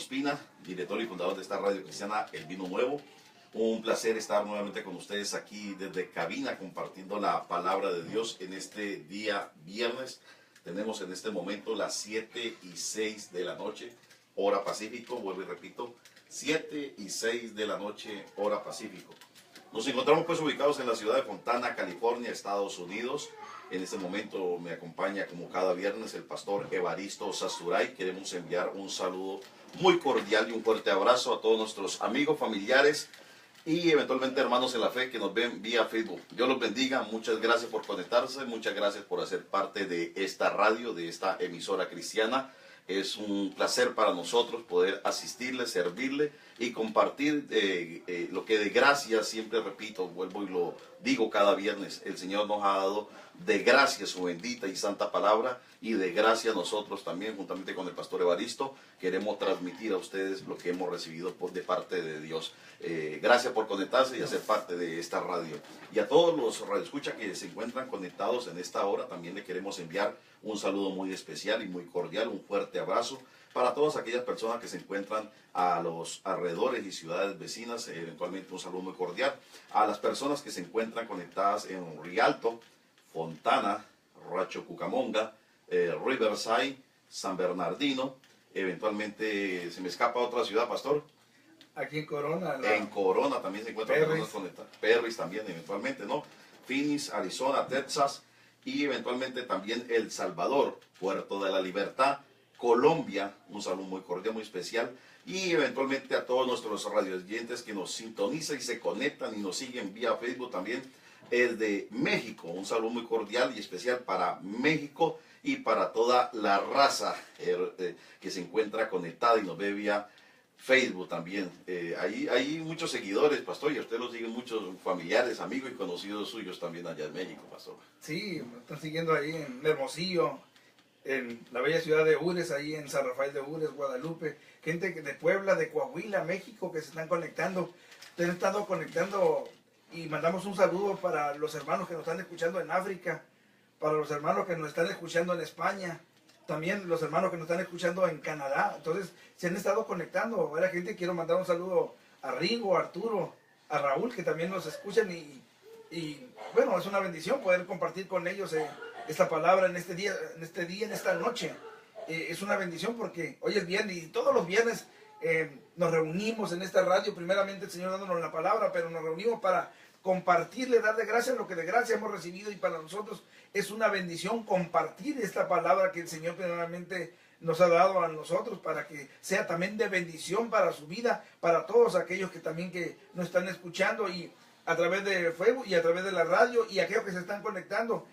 Ospina, director y fundador de esta radio cristiana El Vino Nuevo. Un placer estar nuevamente con ustedes aquí desde cabina compartiendo la palabra de Dios en este día viernes. Tenemos en este momento las 7:06 de la noche, hora Pacífico, vuelvo y repito, 7:06 de la noche, hora Pacífico. Nos encontramos pues ubicados en la ciudad de Fontana, California, Estados Unidos. En este momento me acompaña como cada viernes el pastor Evaristo Sasturay. Queremos enviar un saludo muy cordial y un fuerte abrazo a todos nuestros amigos, familiares y eventualmente hermanos en la fe que nos ven vía Facebook. Dios los bendiga, muchas gracias por conectarse, muchas gracias por hacer parte de esta radio, de esta emisora cristiana. Es un placer para nosotros poder asistirle, servirle y compartir lo que de gracia, siempre repito, vuelvo y lo digo cada viernes, el Señor nos ha dado de gracia su bendita y santa palabra, y de gracia nosotros también, juntamente con el pastor Evaristo, queremos transmitir a ustedes lo que hemos recibido de parte de Dios. Gracias por conectarse y hacer parte de esta radio. Y a todos los radioescuchas que se encuentran conectados en esta hora, también le queremos enviar un saludo muy especial y muy cordial, un fuerte abrazo para todas aquellas personas que se encuentran a los alrededores y ciudades vecinas, eventualmente un saludo muy cordial. A las personas que se encuentran conectadas en Rialto, Fontana, Rancho Cucamonga, Riverside, San Bernardino, eventualmente se me escapa otra ciudad, pastor. Aquí en Corona. En Corona también se encuentran personas conectadas. Perris también eventualmente, ¿no? Phoenix, Arizona, Texas y eventualmente también El Salvador, Puerto de la Libertad, Colombia, un saludo muy cordial, muy especial, y eventualmente a todos nuestros radioyentes que nos sintonizan y se conectan y nos siguen vía Facebook también, es de México, un saludo muy cordial y especial para México y para toda la raza que se encuentra conectada y nos ve vía Facebook también. Ahí hay muchos seguidores, pastor, y a usted lo siguen muchos familiares, amigos y conocidos suyos también allá en México, pastor. Sí, me están siguiendo ahí en Hermosillo, en la bella ciudad de Ures, ahí en San Rafael de Ures, Guadalupe, gente de Puebla, de Coahuila, México, que se están conectando. Se han estado conectando y mandamos un saludo para los hermanos que nos están escuchando en África, para los hermanos que nos están escuchando en España, también los hermanos que nos están escuchando en Canadá. Entonces se han estado conectando. A la gente, quiero mandar un saludo a Rigo, a Arturo, a Raúl, que también nos escuchan y bueno, es una bendición poder compartir con ellos esta palabra en este día, en esta noche. Es una bendición porque hoy es viernes y todos los viernes nos reunimos en esta radio, primeramente el Señor dándonos la palabra, pero nos reunimos para compartirle, darle gracias a lo que de gracia hemos recibido, y para nosotros es una bendición compartir esta palabra que el Señor primeramente nos ha dado a nosotros, para que sea también de bendición para su vida, para todos aquellos que también que nos están escuchando y a través de Facebook y a través de la radio, y aquellos que se están conectando.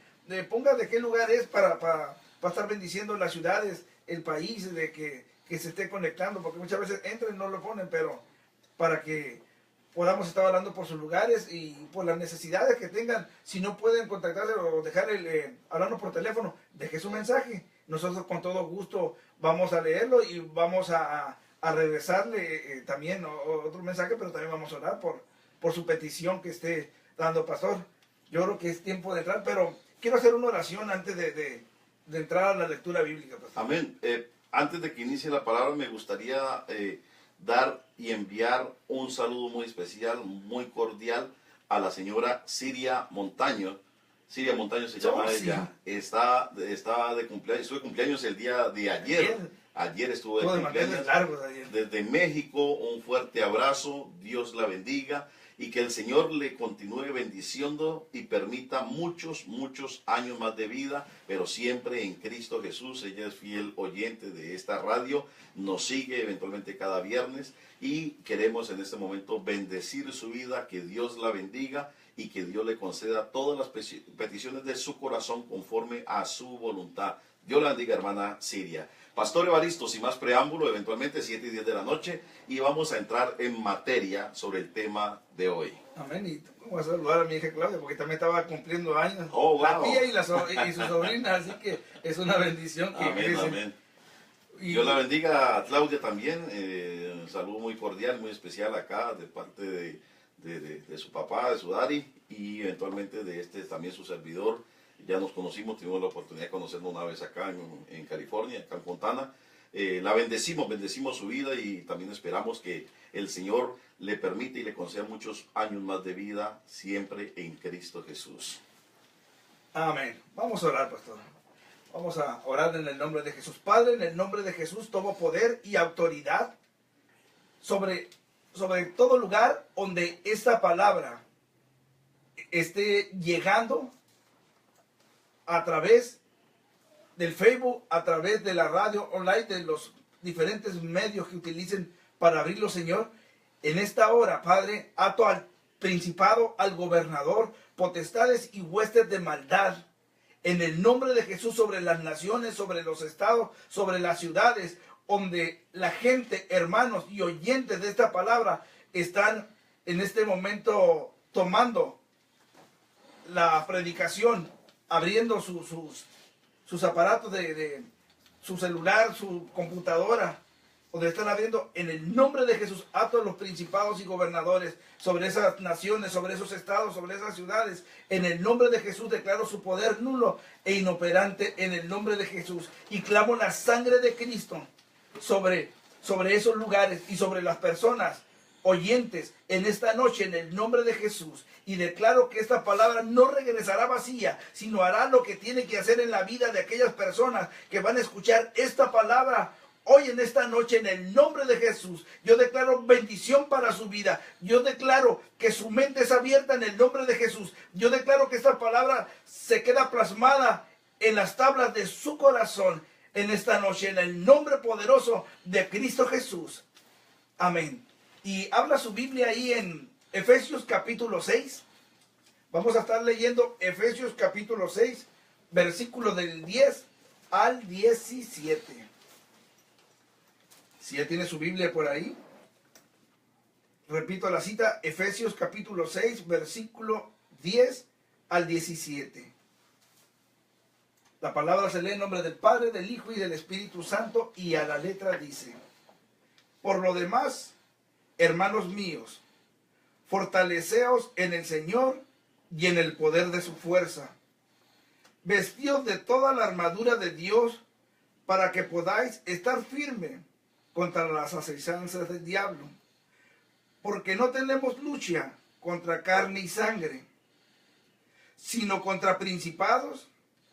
Ponga de qué lugar es para estar bendiciendo las ciudades, el país, de que se esté conectando, porque muchas veces entran y no lo ponen, pero para que podamos estar hablando por sus lugares y por las necesidades que tengan. Si no pueden contactarse o dejar hablarnos por teléfono, deje su mensaje. Nosotros con todo gusto vamos a leerlo y vamos a regresarle también otro mensaje, pero también vamos a orar por su petición que esté dando, pastor. Yo creo que es tiempo de entrar, pero quiero hacer una oración antes de entrar a la lectura bíblica, pastor. Amén. Antes de que inicie la palabra, me gustaría dar y enviar un saludo muy especial, muy cordial a la señora Siria Montaño. Siria Montaño se llama ella. Está de cumpleaños, estuve de cumpleaños el día de ayer. Ayer estuve de cumpleaños. Desde México, un fuerte abrazo, Dios la bendiga y que el Señor le continúe bendiciendo y permita muchos, muchos años más de vida, pero siempre en Cristo Jesús. Ella es fiel oyente de esta radio, nos sigue eventualmente cada viernes y queremos en este momento bendecir su vida, que Dios la bendiga y que Dios le conceda todas las peticiones de su corazón conforme a su voluntad. Dios la bendiga, hermana Siria. Pastor Evaristo, sin más preámbulo, eventualmente 7:10 de la noche, y vamos a entrar en materia sobre el tema de hoy. Amén. Y vamos a saludar a mi hija Claudia, porque también estaba cumpliendo años. Oh, wow. La tía y su sobrina, así que es una bendición. Amén, amén. Dios la bendiga a Claudia también. Un saludo muy cordial, muy especial acá de parte de su papá, de su daddy, y eventualmente de también su servidor. Ya nos conocimos, tuvimos la oportunidad de conocernos una vez acá en California, acá en Fontana. la bendecimos su vida y también esperamos que el Señor le permite y le conceda muchos años más de vida siempre en Cristo Jesús. Amén. Vamos a orar, pastor. Vamos a orar en el nombre de Jesús. Padre, en el nombre de Jesús tomo poder y autoridad sobre todo lugar donde esta palabra esté llegando a través del Facebook, a través de la radio online, de los diferentes medios que utilicen para abrirlo, Señor. En esta hora, Padre, ato al principado, al gobernador, potestades y huestes de maldad, en el nombre de Jesús, sobre las naciones, sobre los estados, sobre las ciudades, donde la gente, hermanos y oyentes de esta palabra, están en este momento tomando la predicación, abriendo sus aparatos de su celular, su computadora, donde están abriendo, en el nombre de Jesús, ato a los principados y gobernadores sobre esas naciones, sobre esos estados, sobre esas ciudades. En el nombre de Jesús declaro su poder nulo e inoperante en el nombre de Jesús. Y clamo la sangre de Cristo sobre esos lugares y sobre las personas oyentes en esta noche en el nombre de Jesús. Y declaro que esta palabra no regresará vacía, sino hará lo que tiene que hacer en la vida de aquellas personas que van a escuchar esta palabra hoy en esta noche en el nombre de Jesús. Yo declaro bendición para su vida. Yo declaro que su mente es abierta en el nombre de Jesús. Yo declaro que esta palabra se queda plasmada en las tablas de su corazón en esta noche en el nombre poderoso de Cristo Jesús. Amén. Y habla su Biblia ahí en Efesios capítulo 6. Vamos a estar leyendo Efesios capítulo 6, versículos del 10 al 17. Si ya tiene su Biblia por ahí, repito la cita, Efesios capítulo 6, versículo 10 al 17. La palabra se lee en nombre del Padre, del Hijo y del Espíritu Santo, y a la letra dice: por lo demás, hermanos míos, fortaleceos en el Señor y en el poder de su fuerza. Vestíos de toda la armadura de Dios para que podáis estar firme contra las asechanzas del diablo. Porque no tenemos lucha contra carne y sangre, sino contra principados,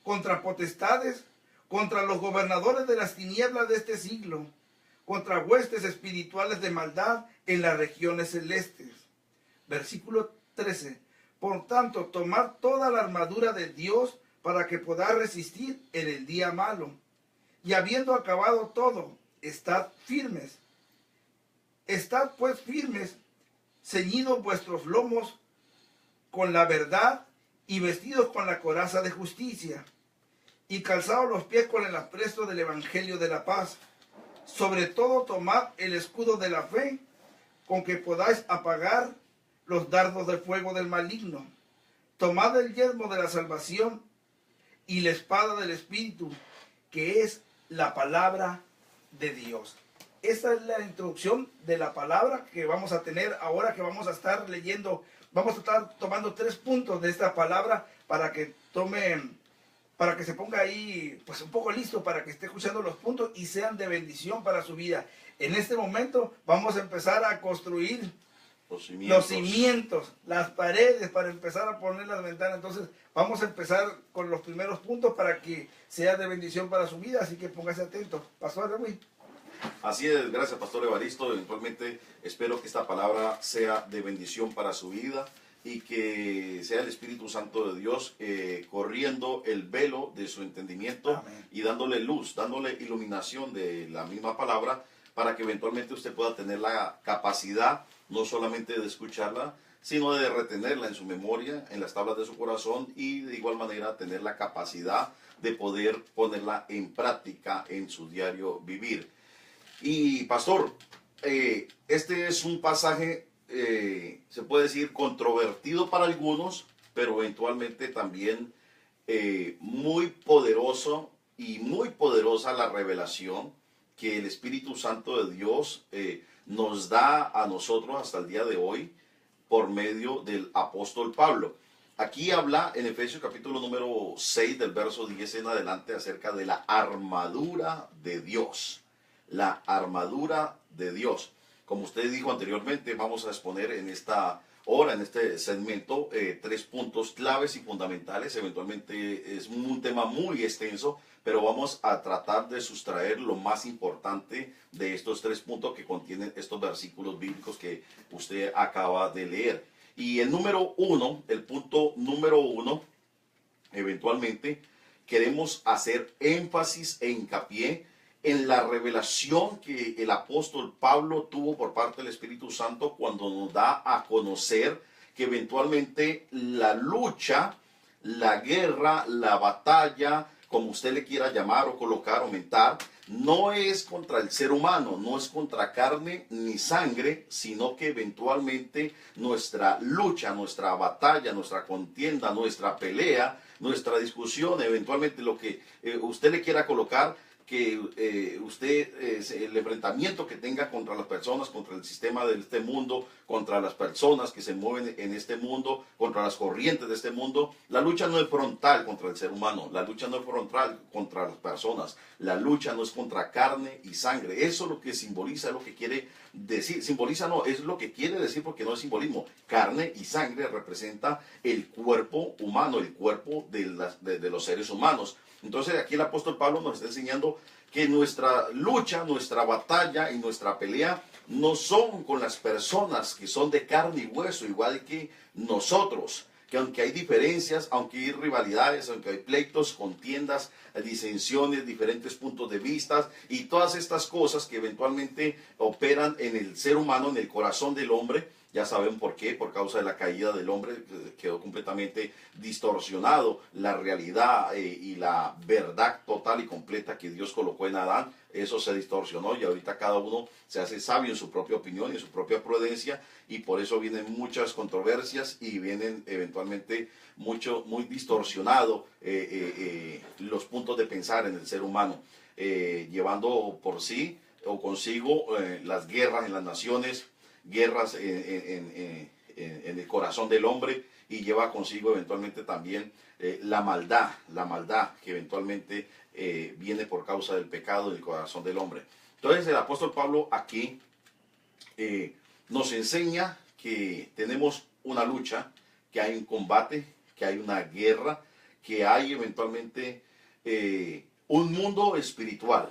contra potestades, contra los gobernadores de las tinieblas de este siglo, contra huestes espirituales de maldad en las regiones celestes. Versículo 13. Por tanto, tomad toda la armadura de Dios para que podáis resistir en el día malo. Y habiendo acabado todo, estad firmes. Estad pues firmes, ceñidos vuestros lomos con la verdad y vestidos con la coraza de justicia, y calzados los pies con el apresto del evangelio de la paz. Sobre todo tomad el escudo de la fe, con que podáis apagar los dardos del fuego del maligno. Tomad el yelmo de la salvación y la espada del Espíritu, que es la palabra de Dios. Esta es la introducción de la palabra que vamos a tener ahora, que vamos a estar leyendo. Vamos a estar tomando 3 puntos de esta palabra para que se ponga ahí pues un poco listo para que esté escuchando los puntos y sean de bendición para su vida. En este momento vamos a empezar a construir los cimientos, las paredes, para empezar a poner las ventanas. Entonces vamos a empezar con los primeros puntos para que sea de bendición para su vida, así que póngase atento. Pastor Remy. Así es, gracias Pastor Evaristo. Eventualmente espero que esta palabra sea de bendición para su vida y que sea el Espíritu Santo de Dios corriendo el velo de su entendimiento. Amén. Y dándole luz, dándole iluminación de la misma palabra, para que eventualmente usted pueda tener la capacidad no solamente de escucharla, sino de retenerla en su memoria, en las tablas de su corazón, y de igual manera tener la capacidad de poder ponerla en práctica en su diario vivir. Y pastor, este es un pasaje, se puede decir, controvertido para algunos, pero eventualmente también muy poderoso y muy poderosa la revelación que el Espíritu Santo de Dios nos da a nosotros hasta el día de hoy por medio del apóstol Pablo. Aquí habla en Efesios capítulo número 6 del verso 10 en adelante acerca de la armadura de Dios. la armadura de Dios. Como usted dijo anteriormente, vamos a exponer en esta hora, en este segmento, 3 puntos claves y fundamentales. Eventualmente es un tema muy extenso, pero vamos a tratar de sustraer lo más importante de estos 3 puntos que contienen estos versículos bíblicos que usted acaba de leer. Y el número 1, el punto número 1, eventualmente queremos hacer énfasis e hincapié en la revelación que el apóstol Pablo tuvo por parte del Espíritu Santo cuando nos da a conocer que eventualmente la lucha, la guerra, la batalla, como usted le quiera llamar o colocar, aumentar, no es contra el ser humano, no es contra carne ni sangre, sino que eventualmente nuestra lucha, nuestra batalla, nuestra contienda, nuestra pelea, nuestra discusión, eventualmente lo que usted le quiera colocar, que el enfrentamiento que tenga contra las personas, contra el sistema de este mundo, contra las personas que se mueven en este mundo, contra las corrientes de este mundo, la lucha no es frontal contra el ser humano, la lucha no es frontal contra las personas, la lucha no es contra carne y sangre. Eso es lo que simboliza, es lo que quiere decir, simboliza no, es lo que quiere decir porque no es simbolismo. Carne y sangre representa el cuerpo humano, el cuerpo de los seres humanos. Entonces aquí el apóstol Pablo nos está enseñando que nuestra lucha, nuestra batalla y nuestra pelea no son con las personas que son de carne y hueso, igual que nosotros, que aunque hay diferencias, aunque hay rivalidades, aunque hay pleitos, contiendas, disensiones, diferentes puntos de vista y todas estas cosas que eventualmente operan en el ser humano, en el corazón del hombre. Ya saben por qué, por causa de la caída del hombre, quedó completamente distorsionado la realidad y la verdad total y completa que Dios colocó en Adán. Eso se distorsionó y ahorita cada uno se hace sabio en su propia opinión y en su propia prudencia, y por eso vienen muchas controversias y vienen eventualmente muy distorsionado los puntos de pensar en el ser humano, llevando por sí o consigo las guerras en las naciones, guerras en el corazón del hombre, y lleva consigo eventualmente también la maldad que eventualmente viene por causa del pecado del corazón del hombre. Entonces el apóstol Pablo aquí nos enseña que tenemos una lucha, que hay un combate, que hay una guerra, que hay eventualmente un mundo espiritual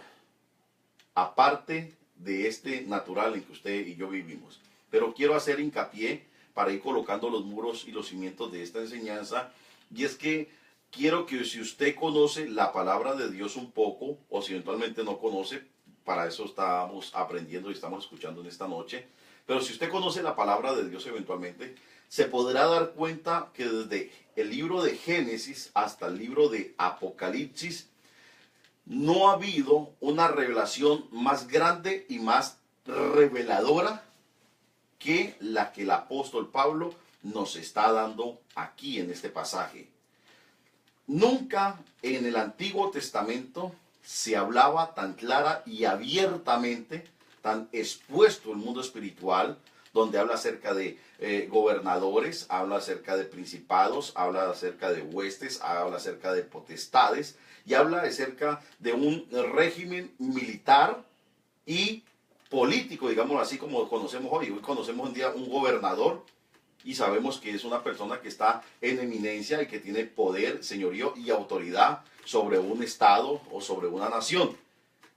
aparte de este natural en que usted y yo vivimos. Pero quiero hacer hincapié para ir colocando los muros y los cimientos de esta enseñanza, y es que quiero que si usted conoce la palabra de Dios un poco, o si eventualmente no conoce, para eso estamos aprendiendo y estamos escuchando en esta noche, pero si usted conoce la palabra de Dios eventualmente, se podrá dar cuenta que desde el libro de Génesis hasta el libro de Apocalipsis, no ha habido una revelación más grande y más reveladora que la que el apóstol Pablo nos está dando aquí en este pasaje. Nunca en el Antiguo Testamento se hablaba tan clara y abiertamente, tan expuesto el mundo espiritual, donde habla acerca de gobernadores, habla acerca de principados, habla acerca de huestes, habla acerca de potestades, y habla acerca de un régimen militar y político, digamos así como conocemos hoy. Hoy conocemos un día un gobernador y sabemos que es una persona que está en eminencia y que tiene poder, señorío y autoridad sobre un estado o sobre una nación.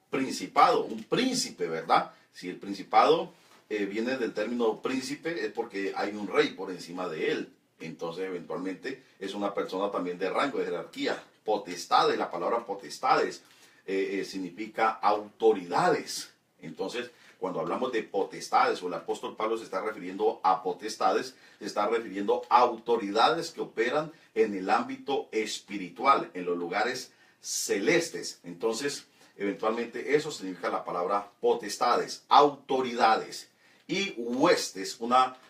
Principado, un príncipe, ¿verdad? Si el principado viene del término príncipe, es porque hay un rey por encima de él. Entonces eventualmente es una persona también de rango, de jerarquía. Potestades, la palabra potestades significa autoridades. Entonces, cuando hablamos de potestades, o el apóstol Pablo se está refiriendo a potestades, se está refiriendo a autoridades que operan en el ámbito espiritual, en los lugares celestes. Entonces, eventualmente eso significa la palabra potestades, autoridades. Y huestes,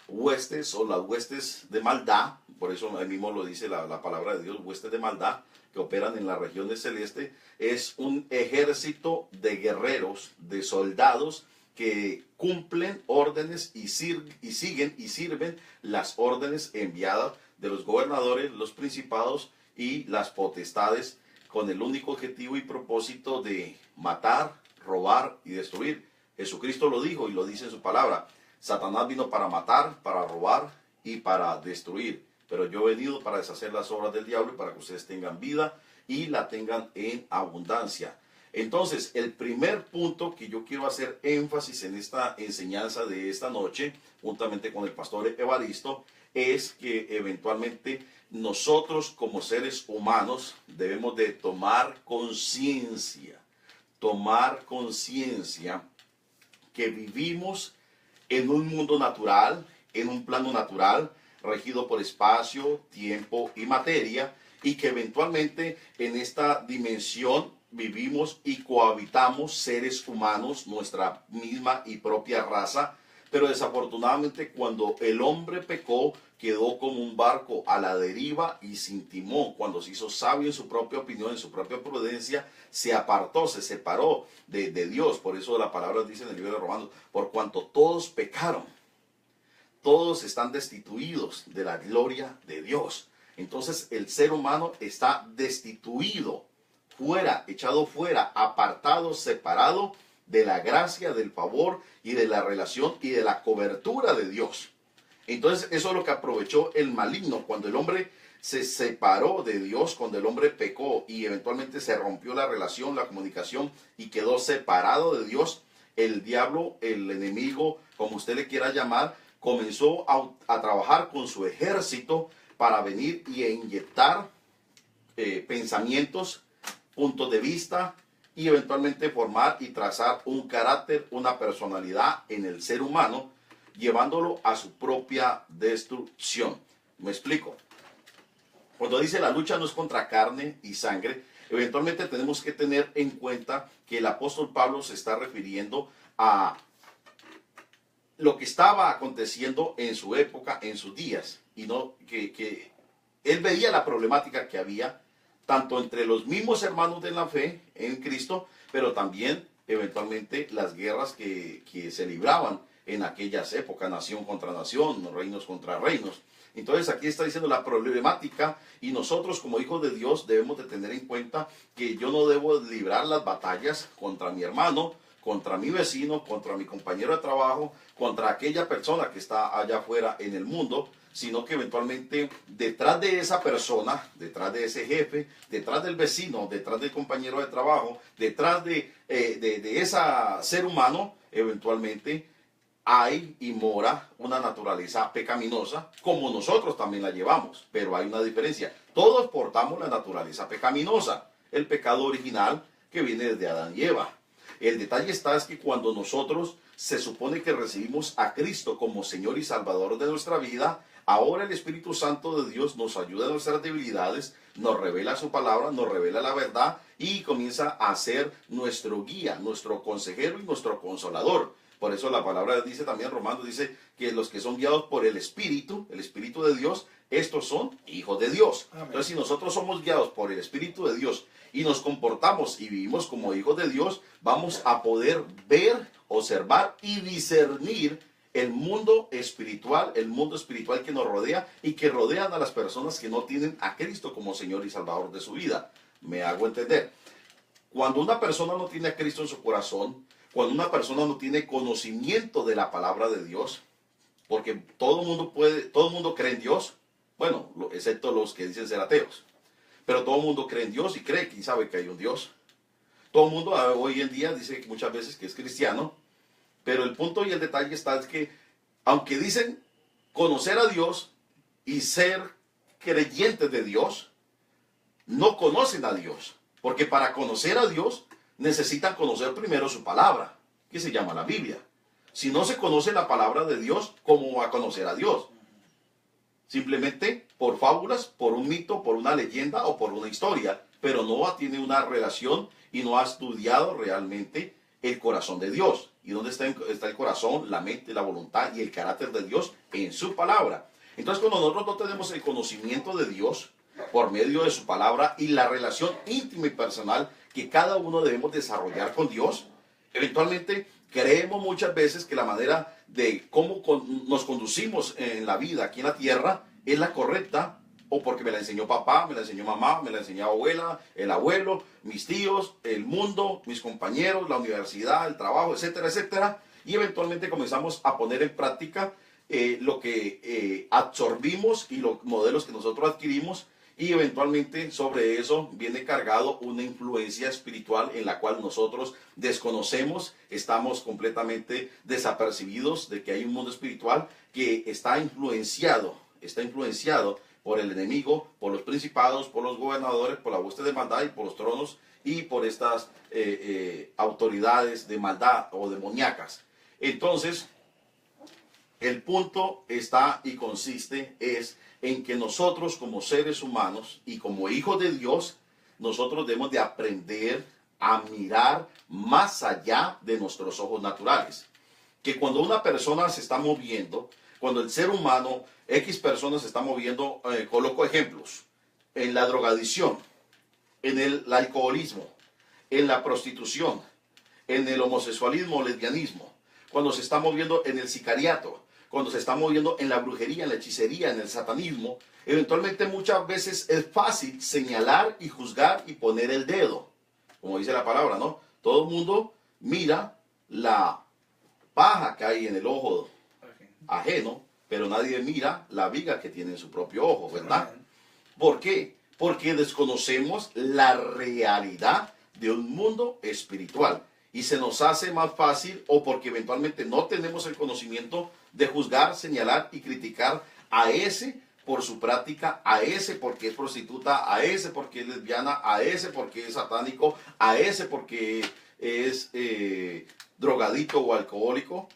huestes o las huestes de maldad, por eso ahí mismo lo dice la palabra de Dios, huestes de maldad, que operan en las regiones celestes, es un ejército de guerreros, de soldados que cumplen órdenes y siguen y sirven las órdenes enviadas de los gobernadores, los principados y las potestades, con el único objetivo y propósito de matar, robar y destruir. Jesucristo lo dijo y lo dice en su palabra. Satanás vino para matar, para robar y para destruir. Pero yo he venido para deshacer las obras del diablo y para que ustedes tengan vida y la tengan en abundancia. Entonces, el primer punto que yo quiero hacer énfasis en esta enseñanza de esta noche, juntamente con el pastor Evaristo, es que eventualmente nosotros como seres humanos debemos de tomar conciencia que vivimos en un mundo natural, en un plano natural, regido por espacio, tiempo y materia, y que eventualmente en esta dimensión vivimos y cohabitamos seres humanos, nuestra misma y propia raza, pero desafortunadamente cuando el hombre pecó, quedó como un barco a la deriva y sin timón. Cuando se hizo sabio en su propia opinión, en su propia prudencia, se apartó, se separó de Dios. Por eso la palabra dice en el libro de Romanos, por cuanto todos pecaron, todos están destituidos de la gloria de Dios. Entonces el ser humano está destituido, fuera, echado fuera, apartado, separado de la gracia, del favor y de la relación y de la cobertura de Dios. Entonces eso es lo que aprovechó el maligno cuando el hombre se separó de Dios, cuando el hombre pecó y eventualmente se rompió la relación, la comunicación y quedó separado de Dios. El diablo, el enemigo, como usted le quiera llamar, comenzó a trabajar con su ejército para venir y inyectar pensamientos, puntos de vista y eventualmente formar y trazar un carácter, una personalidad en el ser humano, llevándolo a su propia destrucción. Me explico. Cuando dice la lucha no es contra carne y sangre, eventualmente tenemos que tener en cuenta que el apóstol Pablo se está refiriendo a lo que estaba aconteciendo en su época, en sus días, y no que él veía la problemática que había tanto entre los mismos hermanos de la fe en Cristo, pero también eventualmente las guerras que se libraban en aquellas épocas, nación contra nación, reinos contra reinos. Entonces aquí está diciendo la problemática y nosotros como hijos de Dios debemos de tener en cuenta que yo no debo librar las batallas contra mi hermano, contra mi vecino, contra mi compañero de trabajo, contra aquella persona que está allá afuera en el mundo, sino que eventualmente detrás de esa persona, detrás de ese jefe, detrás del vecino, detrás del compañero de trabajo, detrás de ese ser humano, eventualmente hay y mora una naturaleza pecaminosa, como nosotros también la llevamos, pero hay una diferencia. Todos portamos la naturaleza pecaminosa, el pecado original que viene desde Adán y Eva. El detalle está es que cuando nosotros se supone que recibimos a Cristo como Señor y Salvador de nuestra vida, ahora el Espíritu Santo de Dios nos ayuda en nuestras debilidades, nos revela su palabra, nos revela la verdad y comienza a ser nuestro guía, nuestro consejero y nuestro consolador. Por eso la palabra dice también, Romanos dice que los que son guiados por el Espíritu de Dios, estos son hijos de Dios. Amén. Entonces si nosotros somos guiados por el Espíritu de Dios y nos comportamos y vivimos como hijos de Dios, vamos a poder ver, observar y discernir el mundo espiritual que nos rodea y que rodean a las personas que no tienen a Cristo como Señor y Salvador de su vida. Me hago entender. Cuando una persona no tiene a Cristo en su corazón, cuando una persona no tiene conocimiento de la palabra de Dios, porque todo el mundo cree en Dios, bueno, excepto los que dicen ser ateos, pero todo el mundo cree en Dios y cree y sabe que hay un Dios. Todo el mundo hoy en día dice muchas veces que es cristiano, pero el punto y el detalle está es que, aunque dicen conocer a Dios y ser creyentes de Dios, no conocen a Dios, porque para conocer a Dios necesitan conocer primero su palabra, que se llama la Biblia. Si no se conoce la palabra de Dios, ¿cómo va a conocer a Dios? Simplemente por fábulas, por un mito, por una leyenda o por una historia, pero no tiene una relación y no ha estudiado realmente el corazón de Dios. ¿Y dónde está el corazón, la mente, la voluntad y el carácter de Dios? En su palabra. Entonces, cuando nosotros no tenemos el conocimiento de Dios por medio de su palabra y la relación íntima y personal que cada uno debemos desarrollar con Dios, eventualmente creemos muchas veces que la manera de cómo nos conducimos en la vida aquí en la tierra es la correcta, o porque me la enseñó papá, me la enseñó mamá, me la enseñó abuela, el abuelo, mis tíos, el mundo, mis compañeros, la universidad, el trabajo, etcétera, etcétera. Y eventualmente comenzamos a poner en práctica lo que absorbimos y los modelos que nosotros adquirimos, y eventualmente sobre eso viene cargado una influencia espiritual en la cual nosotros desconocemos, estamos completamente desapercibidos de que hay un mundo espiritual que está influenciado por el enemigo, por los principados, por los gobernadores, por la hueste de maldad y por los tronos y por estas autoridades de maldad o demoníacas. Entonces, el punto está y consiste en que nosotros como seres humanos y como hijos de Dios, nosotros debemos de aprender a mirar más allá de nuestros ojos naturales. Que cuando una persona se está moviendo, cuando el ser humano, X personas se está moviendo, coloco ejemplos, en la drogadicción, en el alcoholismo, en la prostitución, en el homosexualismo o lesbianismo, cuando se está moviendo en el sicariato, cuando se está moviendo en la brujería, en la hechicería, en el satanismo, eventualmente muchas veces es fácil señalar y juzgar y poner el dedo, como dice la palabra, ¿no? Todo el mundo mira la paja que hay en el ojo ajeno, pero nadie mira la viga que tiene en su propio ojo, ¿verdad? ¿Por qué? Porque desconocemos la realidad de un mundo espiritual y se nos hace más fácil, o porque eventualmente no tenemos el conocimiento de juzgar, señalar y criticar a ese por su práctica, a ese porque es prostituta, a ese porque es lesbiana, a ese porque es satánico, a ese porque es drogadicto o alcohólico,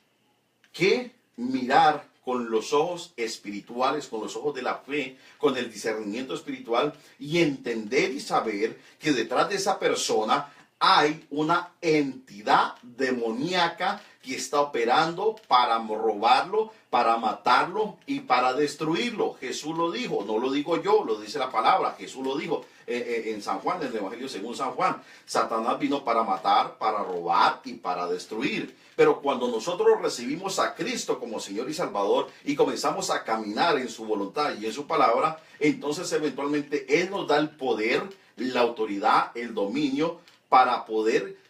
que mirar con los ojos espirituales, con los ojos de la fe, con el discernimiento espiritual y entender y saber que detrás de esa persona hay una entidad demoníaca que está operando para robarlo, para matarlo y para destruirlo. Jesús lo dijo, no lo digo yo, lo dice la palabra. Jesús lo dijo en San Juan, en el Evangelio según San Juan. Satanás vino para matar, para robar y para destruir. Pero cuando nosotros recibimos a Cristo como Señor y Salvador y comenzamos a caminar en su voluntad y en su palabra, entonces eventualmente Él nos da el poder, la autoridad, el dominio para poder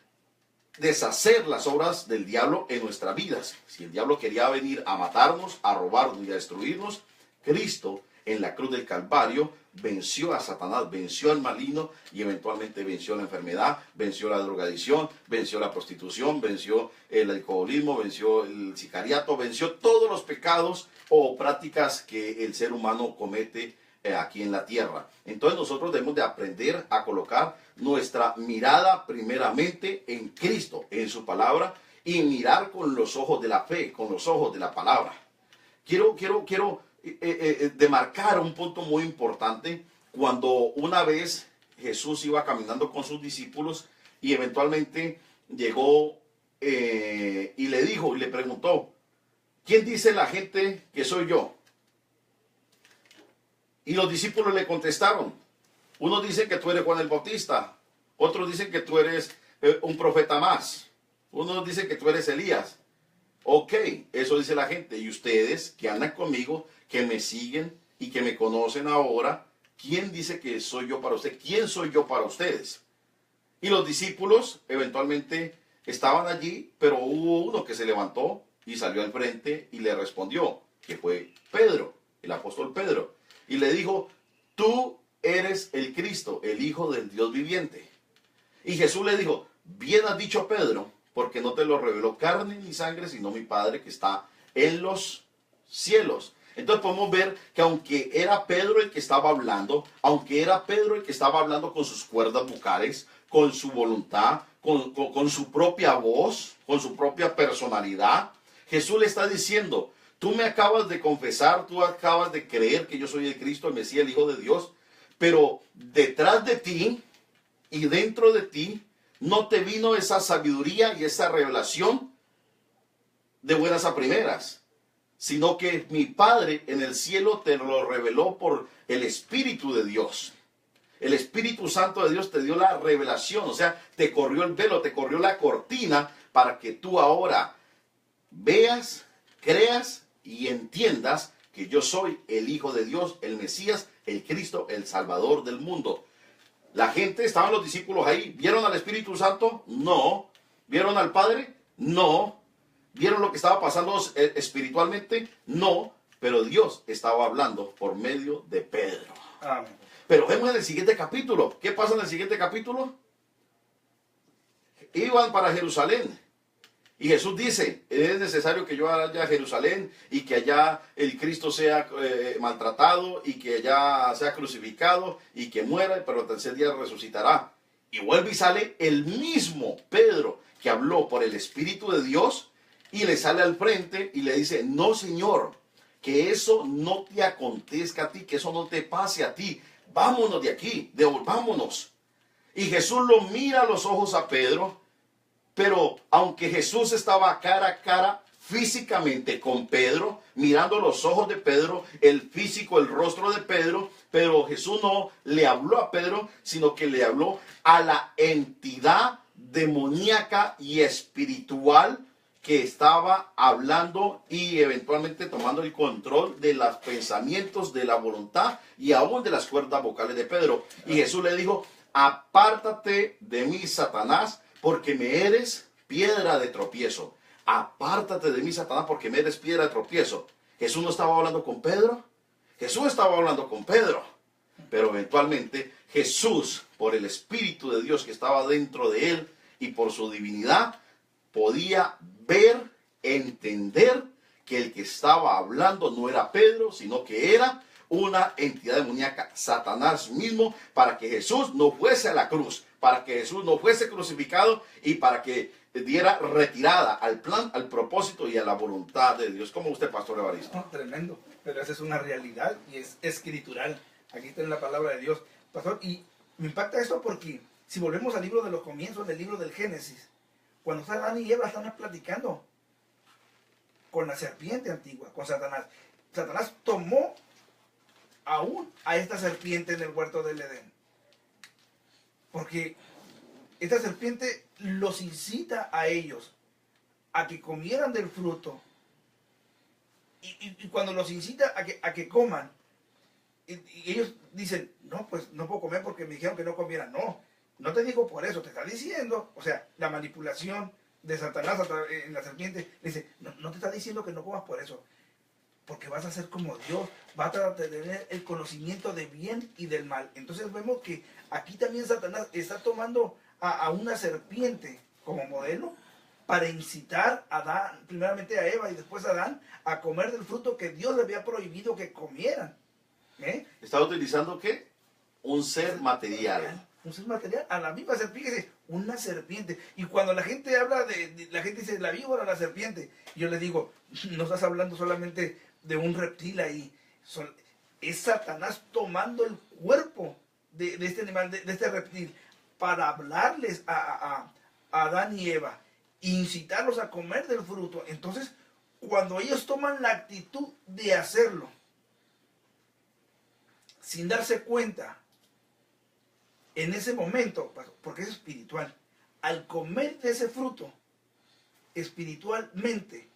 deshacer las obras del diablo en nuestras vidas. Si el diablo quería venir a matarnos, a robarnos y a destruirnos, Cristo en la cruz del Calvario venció a Satanás, venció al maligno y eventualmente venció la enfermedad, venció la drogadicción, venció la prostitución, venció el alcoholismo, venció el sicariato, venció todos los pecados o prácticas que el ser humano comete aquí en la tierra. Entonces nosotros debemos de aprender a colocar nuestra mirada primeramente en Cristo, en su palabra, y mirar con los ojos de la fe, con los ojos de la palabra. Quiero demarcar un punto muy importante. Cuando una vez Jesús iba caminando con sus discípulos y eventualmente llegó y le dijo y le preguntó, ¿quién dice la gente que soy yo? Y los discípulos le contestaron, unos dicen que tú eres Juan el Bautista, otros dicen que tú eres un profeta más, unos dicen que tú eres Elías. Ok, eso dice la gente. Y ustedes que andan conmigo, que me siguen y que me conocen ahora, ¿quién dice que soy yo para usted? ¿Quién soy yo para ustedes? Y los discípulos eventualmente estaban allí, pero hubo uno que se levantó y salió al frente y le respondió, que fue Pedro, el apóstol Pedro. Y le dijo, tú eres el Cristo, el Hijo del Dios viviente. Y Jesús le dijo, bien has dicho Pedro, porque no te lo reveló carne ni sangre, sino mi Padre que está en los cielos. Entonces podemos ver que aunque era Pedro el que estaba hablando, aunque era Pedro el que estaba hablando con sus cuerdas vocales, con su voluntad, con su propia voz, con su propia personalidad, Jesús le está diciendo, tú me acabas de confesar, tú acabas de creer que yo soy el Cristo, el Mesías, el Hijo de Dios, pero detrás de ti y dentro de ti no te vino esa sabiduría y esa revelación de buenas a primeras, sino que mi Padre en el cielo te lo reveló por el Espíritu de Dios. El Espíritu Santo de Dios te dio la revelación, o sea, te corrió el velo, te corrió la cortina para que tú ahora veas, creas y entiendas que yo soy el Hijo de Dios, el Mesías, el Cristo, el Salvador del mundo. La gente, estaban los discípulos ahí, ¿vieron al Espíritu Santo? No. ¿Vieron al Padre? No. ¿Vieron lo que estaba pasando espiritualmente? No. Pero Dios estaba hablando por medio de Pedro. Amén. Pero vemos en el siguiente capítulo. ¿Qué pasa en el siguiente capítulo? Iban para Jerusalén. Y Jesús dice, es necesario que yo vaya a Jerusalén y que allá el Cristo sea maltratado y que allá sea crucificado y que muera, pero el tercer día resucitará. Y vuelve y sale el mismo Pedro que habló por el Espíritu de Dios y le sale al frente y le dice, no, Señor, que eso no te acontezca a ti, que eso no te pase a ti. Vámonos de aquí, devolvámonos. Y Jesús lo mira a los ojos a Pedro, pero aunque Jesús estaba cara a cara físicamente con Pedro, mirando los ojos de Pedro, el físico, el rostro de Pedro, pero Jesús no le habló a Pedro, sino que le habló a la entidad demoníaca y espiritual que estaba hablando y eventualmente tomando el control de los pensamientos, de la voluntad y aún de las cuerdas vocales de Pedro. Y Jesús le dijo, apártate de mí, Satanás, porque me eres piedra de tropiezo. Apártate de mí, Satanás, porque me eres piedra de tropiezo. Jesús no estaba hablando con Pedro. Jesús estaba hablando con Pedro. Pero eventualmente Jesús, por el Espíritu de Dios que estaba dentro de él y por su divinidad, podía ver, entender que el que estaba hablando no era Pedro, sino que era una entidad demoníaca, Satanás mismo, para que Jesús no fuese a la cruz, para que Jesús no fuese crucificado y para que diera retirada al plan, al propósito y a la voluntad de Dios. ¿Cómo usted, Pastor Evaristo? No, tremendo, pero esa es una realidad y es escritural. Aquí está en la palabra de Dios. Pastor, y me impacta esto porque si volvemos al libro de los comienzos, del libro del Génesis, cuando Adán y Eva están platicando con la serpiente antigua, con Satanás, Satanás tomó aún a esta serpiente en el huerto del Edén. Porque esta serpiente los incita a ellos a que comieran del fruto. Y cuando los incita a que coman, y ellos dicen, no, pues no puedo comer porque me dijeron que no comiera. No, no te digo por eso, te está diciendo, o sea, la manipulación de Satanás en la serpiente, le dice, no te está diciendo que no comas por eso, porque vas a ser como Dios, vas a tener el conocimiento de bien y del mal. Entonces vemos que aquí también Satanás está tomando a una serpiente como modelo para incitar a Adán, primeramente a Eva y después a Adán, a comer del fruto que Dios le había prohibido que comieran. ¿Está utilizando qué? Un ser material. Un ser material, a la misma serpiente, una serpiente. Y cuando la gente habla la gente dice la víbora, la serpiente, yo le digo, no estás hablando solamente de un reptil ahí, es Satanás tomando el cuerpo de este animal, de este reptil, para hablarles a Adán y Eva, incitarlos a comer del fruto. Entonces, cuando ellos toman la actitud de hacerlo, sin darse cuenta, en ese momento, porque es espiritual, al comer de ese fruto, espiritualmente,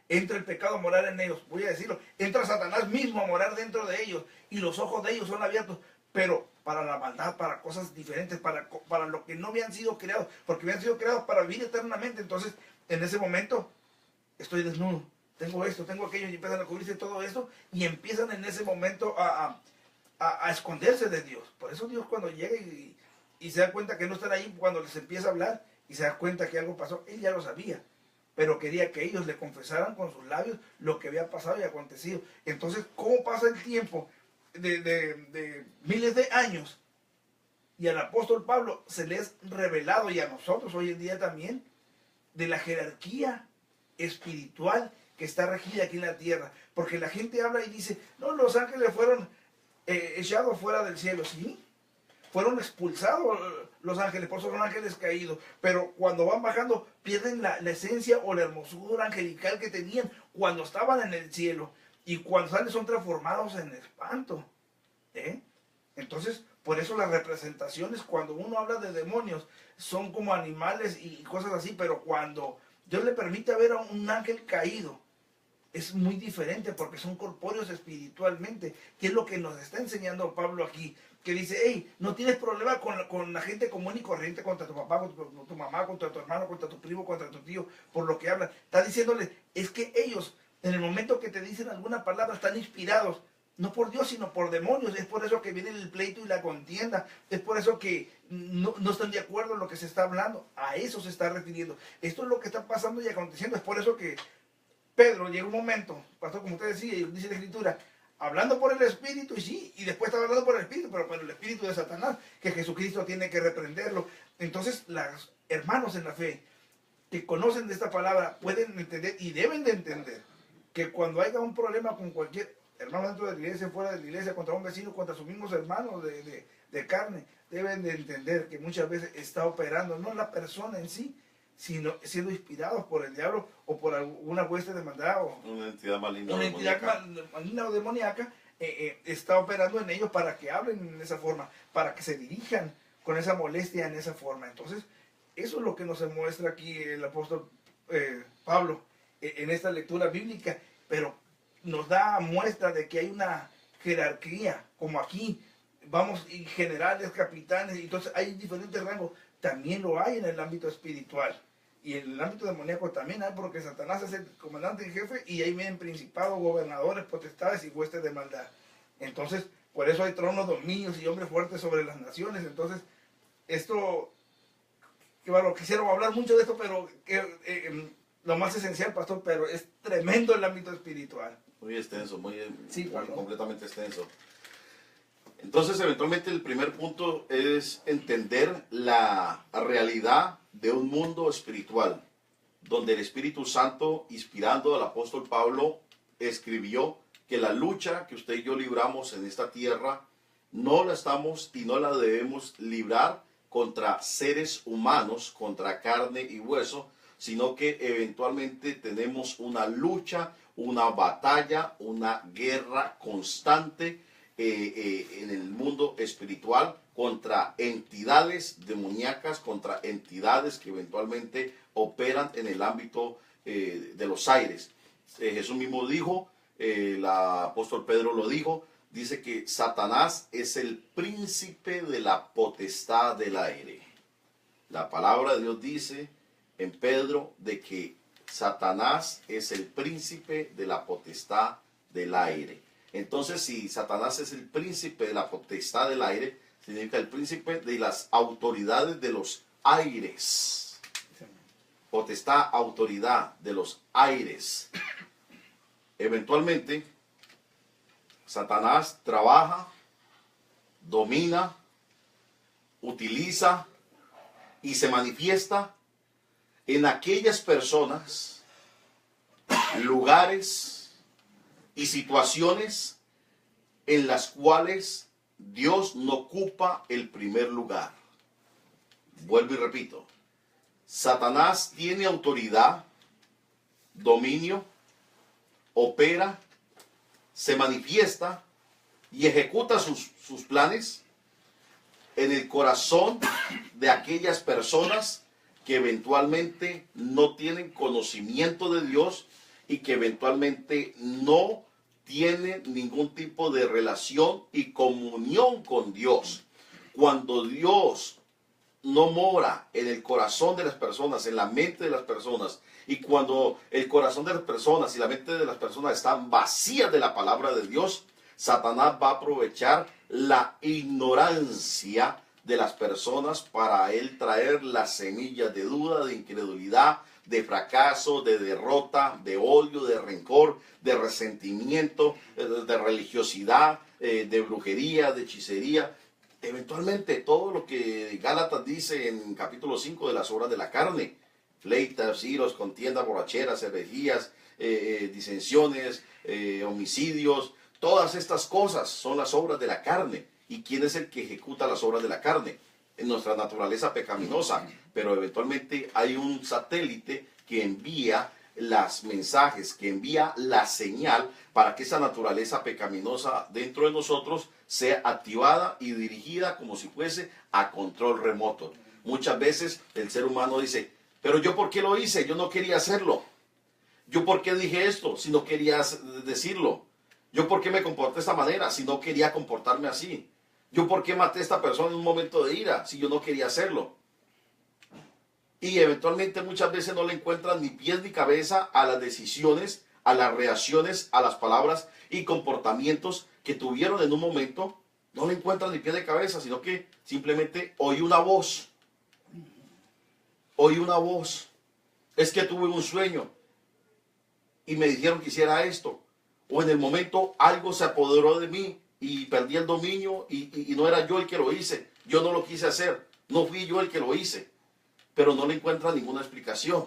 entra el pecado a morar en ellos, voy a decirlo, entra Satanás mismo a morar dentro de ellos, y los ojos de ellos son abiertos, pero para la maldad, para cosas diferentes, para lo que no habían sido creados, porque habían sido creados para vivir eternamente. Entonces, en ese momento, estoy desnudo, tengo esto, tengo aquello, y empiezan a cubrirse todo esto, y empiezan en ese momento a esconderse de Dios. Por eso Dios cuando llega y se da cuenta que no están ahí, cuando les empieza a hablar y se da cuenta que algo pasó, Él ya lo sabía, pero quería que ellos le confesaran con sus labios lo que había pasado y acontecido. Entonces, ¿cómo pasa el tiempo de miles de años? Y al apóstol Pablo se le es revelado, y a nosotros hoy en día también, de la jerarquía espiritual que está regida aquí en la tierra. Porque la gente habla y dice, no, los ángeles fueron echados fuera del cielo. Sí, fueron expulsados los ángeles, por eso son ángeles caídos, pero cuando van bajando pierden la esencia o la hermosura angelical que tenían cuando estaban en el cielo, y cuando salen son transformados en espanto. Entonces, por eso las representaciones, cuando uno habla de demonios, son como animales y cosas así, pero cuando Dios le permite ver a un ángel caído, es muy diferente porque son corpóreos espiritualmente, que es lo que nos está enseñando Pablo aquí, que dice, hey, no tienes problema con la gente común y corriente, contra tu papá, contra tu mamá, contra tu hermano, contra tu primo, contra tu tío, por lo que hablan. Está diciéndole, es que ellos, en el momento que te dicen alguna palabra, están inspirados, no por Dios, sino por demonios. Es por eso que viene el pleito y la contienda. Es por eso que no están de acuerdo en lo que se está hablando. A eso se está refiriendo. Esto es lo que está pasando y aconteciendo. Es por eso que Pedro llega un momento, pastor, como usted decía, y dice la Escritura, hablando por el Espíritu, y sí, y después está hablando por el Espíritu, pero por el Espíritu de Satanás, que Jesucristo tiene que reprenderlo. Entonces, los hermanos en la fe que conocen de esta palabra pueden entender y deben de entender que cuando haya un problema con cualquier hermano dentro de la iglesia, fuera de la iglesia, contra un vecino, contra sus mismos hermanos de carne, deben de entender que muchas veces está operando no la persona en sí, sino siendo inspirados por el diablo o por alguna hueste de maldad o una entidad maligna. una entidad maligna o demoníaca, está operando en ellos para que hablen en esa forma, para que se dirijan con esa molestia en esa forma. Entonces, eso es lo que nos muestra aquí el apóstol Pablo en esta lectura bíblica, pero nos da muestra de que hay una jerarquía, como aquí vamos y generales, capitanes, y entonces hay diferentes rangos. También lo hay en el ámbito espiritual. Y en el ámbito demoníaco también hay, porque Satanás es el comandante en jefe y ahí vienen principados, gobernadores, potestades y huestes de maldad. Entonces, por eso hay tronos, dominios y hombres fuertes sobre las naciones. Entonces, esto, que bueno, quisiera hablar mucho de esto, pero lo más esencial, pastor, pero es tremendo el ámbito espiritual. Muy extenso, muy Sí, completamente extenso. Entonces, eventualmente, el primer punto es entender la realidad de un mundo espiritual, donde el Espíritu Santo, inspirando al apóstol Pablo, escribió que la lucha que usted y yo libramos en esta tierra, no la estamos y no la debemos librar contra seres humanos, contra carne y hueso, sino que eventualmente tenemos una lucha, una batalla, una guerra constante en el mundo espiritual contra entidades demoníacas, contra entidades que eventualmente operan en el ámbito de los aires. Jesús mismo dijo, el apóstol Pedro lo dijo, dice que Satanás es el príncipe de la potestad del aire. La palabra de Dios dice en Pedro de que Satanás es el príncipe de la potestad del aire. Entonces, si Satanás es el príncipe de la potestad del aire, significa el príncipe de las autoridades de los aires. Potestad, autoridad de los aires. Eventualmente, Satanás trabaja, domina, utiliza y se manifiesta en aquellas personas, lugares y situaciones en las cuales Dios no ocupa el primer lugar. Vuelvo y repito. Satanás tiene autoridad, dominio, opera, se manifiesta y ejecuta sus planes en el corazón de aquellas personas que eventualmente no tienen conocimiento de Dios y que eventualmente no tienen ningún tipo de relación y comunión con Dios. Cuando Dios no mora en el corazón de las personas, en la mente de las personas, y cuando el corazón de las personas y la mente de las personas están vacías de la palabra de Dios, Satanás va a aprovechar la ignorancia de las personas para él traer las semillas de duda, de incredulidad, de fracaso, de derrota, de odio, de rencor, de resentimiento, de religiosidad, de brujería, de hechicería. Eventualmente todo lo que Gálatas dice en capítulo 5 de las obras de la carne, pleitas, iros, contiendas, borracheras, herejías, disensiones, homicidios, todas estas cosas son las obras de la carne. ¿Y quién es el que ejecuta las obras de la carne? En nuestra naturaleza pecaminosa, pero eventualmente hay un satélite que envía los mensajes, que envía la señal para que esa naturaleza pecaminosa dentro de nosotros sea activada y dirigida como si fuese a control remoto. Muchas veces el ser humano dice, pero yo ¿por qué lo hice? Yo no quería hacerlo. Yo por qué dije esto si no quería decirlo. Yo por qué me comporté de esta manera si no quería comportarme así. Yo por qué maté a esta persona en un momento de ira si yo no quería hacerlo. Y eventualmente muchas veces no le encuentran ni pies ni cabeza a las decisiones, a las reacciones, a las palabras y comportamientos que tuvieron en un momento. No le encuentran ni pies ni cabeza, sino que simplemente oí una voz. Oí una voz. Es que tuve un sueño y me dijeron que hiciera esto. O en el momento algo se apoderó de mí y perdí el dominio y no era yo el que lo hice. Yo no lo quise hacer. No fui yo el que lo hice. Pero no le encuentra ninguna explicación.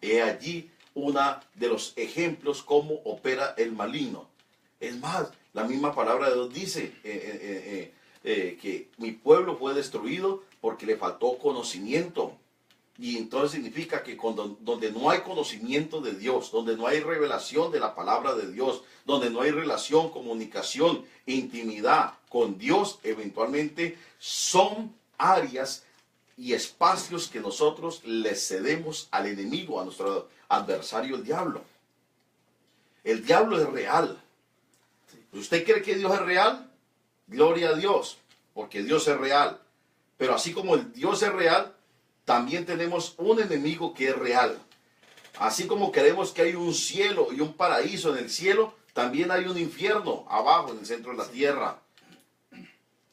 He allí uno de los ejemplos cómo opera el maligno. Es más, la misma palabra de Dios dice que mi pueblo fue destruido porque le faltó conocimiento. Y entonces significa que donde no hay conocimiento de Dios, donde no hay revelación de la palabra de Dios, donde no hay relación, comunicación, intimidad con Dios, eventualmente son áreas y espacios que nosotros le cedemos al enemigo, a nuestro adversario, el diablo. El diablo es real. ¿Usted cree que Dios es real? Gloria a Dios, porque Dios es real. Pero así como el Dios es real, también tenemos un enemigo que es real. Así como creemos que hay un cielo y un paraíso en el cielo, también hay un infierno abajo en el centro de la tierra.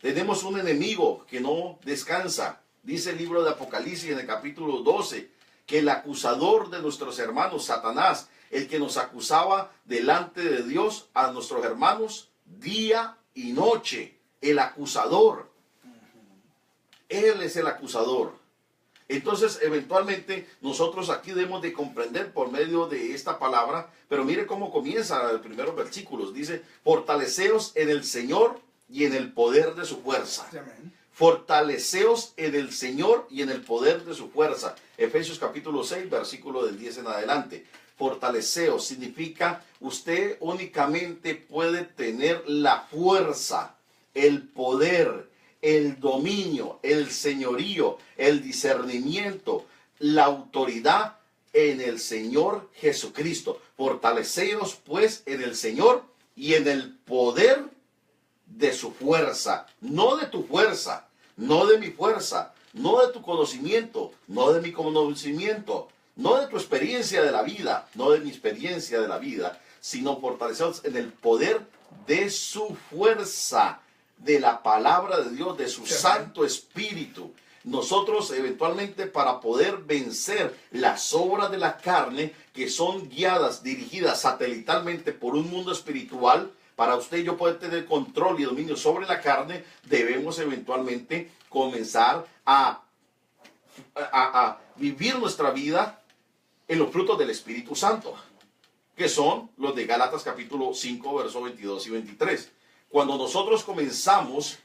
Tenemos un enemigo que no descansa. Dice el libro de Apocalipsis en el capítulo 12, que el acusador de nuestros hermanos, Satanás, el que nos acusaba delante de Dios a nuestros hermanos día y noche, el acusador. Él es el acusador. Entonces, eventualmente, nosotros aquí debemos de comprender por medio de esta palabra, pero mire cómo comienza los primeros versículos. Dice, fortaleceos en el Señor y en el poder de su fuerza. Amén. Fortaleceos en el Señor y en el poder de su fuerza. Efesios capítulo 6, versículo del 10 en adelante. Fortaleceos significa usted únicamente puede tener la fuerza, el poder, el dominio, el señorío, el discernimiento, la autoridad en el Señor Jesucristo. Fortaleceos pues en el Señor y en el poder de su fuerza, no de tu fuerza, no de mi fuerza, no de tu conocimiento, no de mi conocimiento, no de tu experiencia de la vida, no de mi experiencia de la vida, sino fortaleceos en el poder de su fuerza, de la palabra de Dios, de su Santo Espíritu. Nosotros eventualmente para poder vencer las obras de la carne que son guiadas, dirigidas satelitalmente por un mundo espiritual, para usted y yo poder tener control y dominio sobre la carne, debemos eventualmente comenzar a vivir nuestra vida en los frutos del Espíritu Santo, que son los de Gálatas capítulo 5, versos 22 y 23. Cuando nosotros comenzamos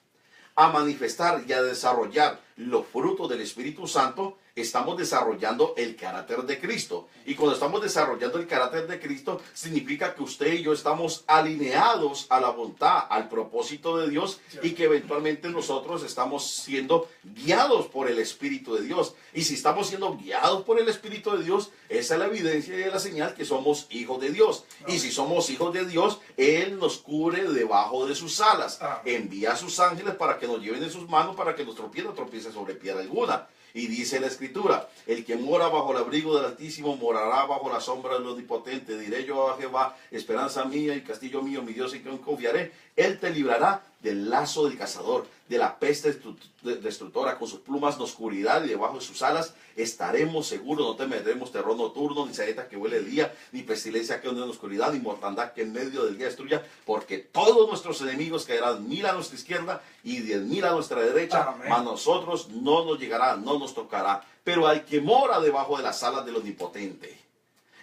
a manifestar y a desarrollar los frutos del Espíritu Santo, estamos desarrollando el carácter de Cristo. Y cuando estamos desarrollando el carácter de Cristo, significa que usted y yo estamos alineados a la voluntad, al propósito de Dios, y que eventualmente nosotros estamos siendo guiados por el Espíritu de Dios. Y si estamos siendo guiados por el Espíritu de Dios, esa es la evidencia y la señal que somos hijos de Dios. Y si somos hijos de Dios, Él nos cubre debajo de sus alas. Envía a sus ángeles para que nos lleven en sus manos, para que nuestro pie no tropiece sobre piedra alguna. Y dice la Escritura, el que mora bajo el abrigo del Altísimo morará bajo la sombra del Omnipotente. Diré yo a Jehová, esperanza mía y castillo mío, mi Dios en quien confiaré. Él te librará del lazo del cazador, de la peste destructora. Con sus plumas nos cubrirá y debajo de sus alas estaremos seguros. No temeremos terror nocturno, ni saeta que huele el día, ni pestilencia que ande en la oscuridad, ni mortandad que en medio del día destruya. Porque todos nuestros enemigos caerán 1000 a nuestra izquierda y 10.000 a nuestra derecha. Mas nosotros no nos llegará, no nos tocará. Pero al que mora debajo de las alas del Omnipotente.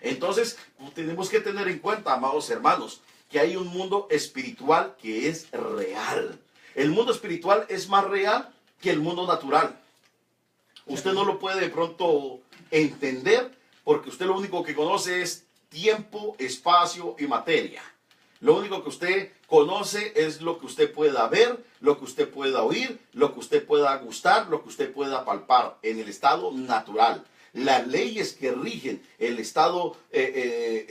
Entonces tenemos que tener en cuenta, amados hermanos, que hay un mundo espiritual que es real. El mundo espiritual es más real que el mundo natural. Usted no lo puede de pronto entender porque usted lo único que conoce es tiempo, espacio y materia. Lo único que usted conoce es lo que usted pueda ver, lo que usted pueda oír, lo que usted pueda gustar, lo que usted pueda palpar en el estado natural. Las leyes que rigen el estado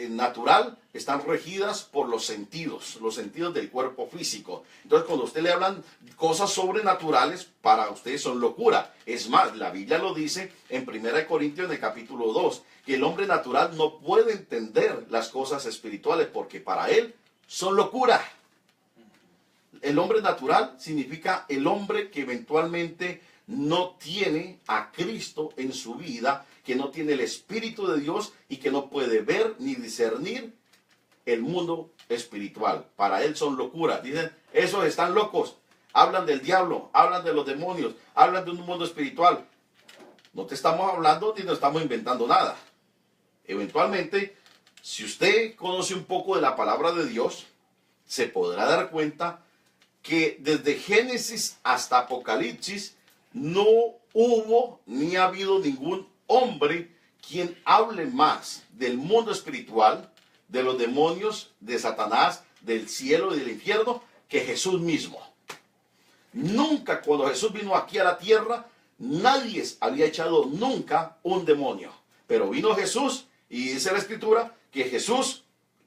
natural están regidas por los sentidos del cuerpo físico. Entonces, cuando a usted le hablan cosas sobrenaturales, para usted son locura. Es más, la Biblia lo dice en 1 Corintios en el capítulo 2, que el hombre natural no puede entender las cosas espirituales porque para él son locura. El hombre natural significa el hombre que eventualmente no tiene a Cristo en su vida, que no tiene el Espíritu de Dios y que no puede ver ni discernir el mundo espiritual. Para él son locuras. Dicen, esos están locos. Hablan del diablo, hablan de los demonios, hablan de un mundo espiritual. No te estamos hablando ni no estamos inventando nada. Eventualmente, si usted conoce un poco de la palabra de Dios, se podrá dar cuenta que desde Génesis hasta Apocalipsis no hubo ni ha habido ningún hombre quien hable más del mundo espiritual, de los demonios, de Satanás, del cielo y del infierno, que Jesús mismo. Nunca, cuando Jesús vino aquí a la tierra, nadie había echado nunca un demonio. Pero vino Jesús y dice la Escritura que Jesús,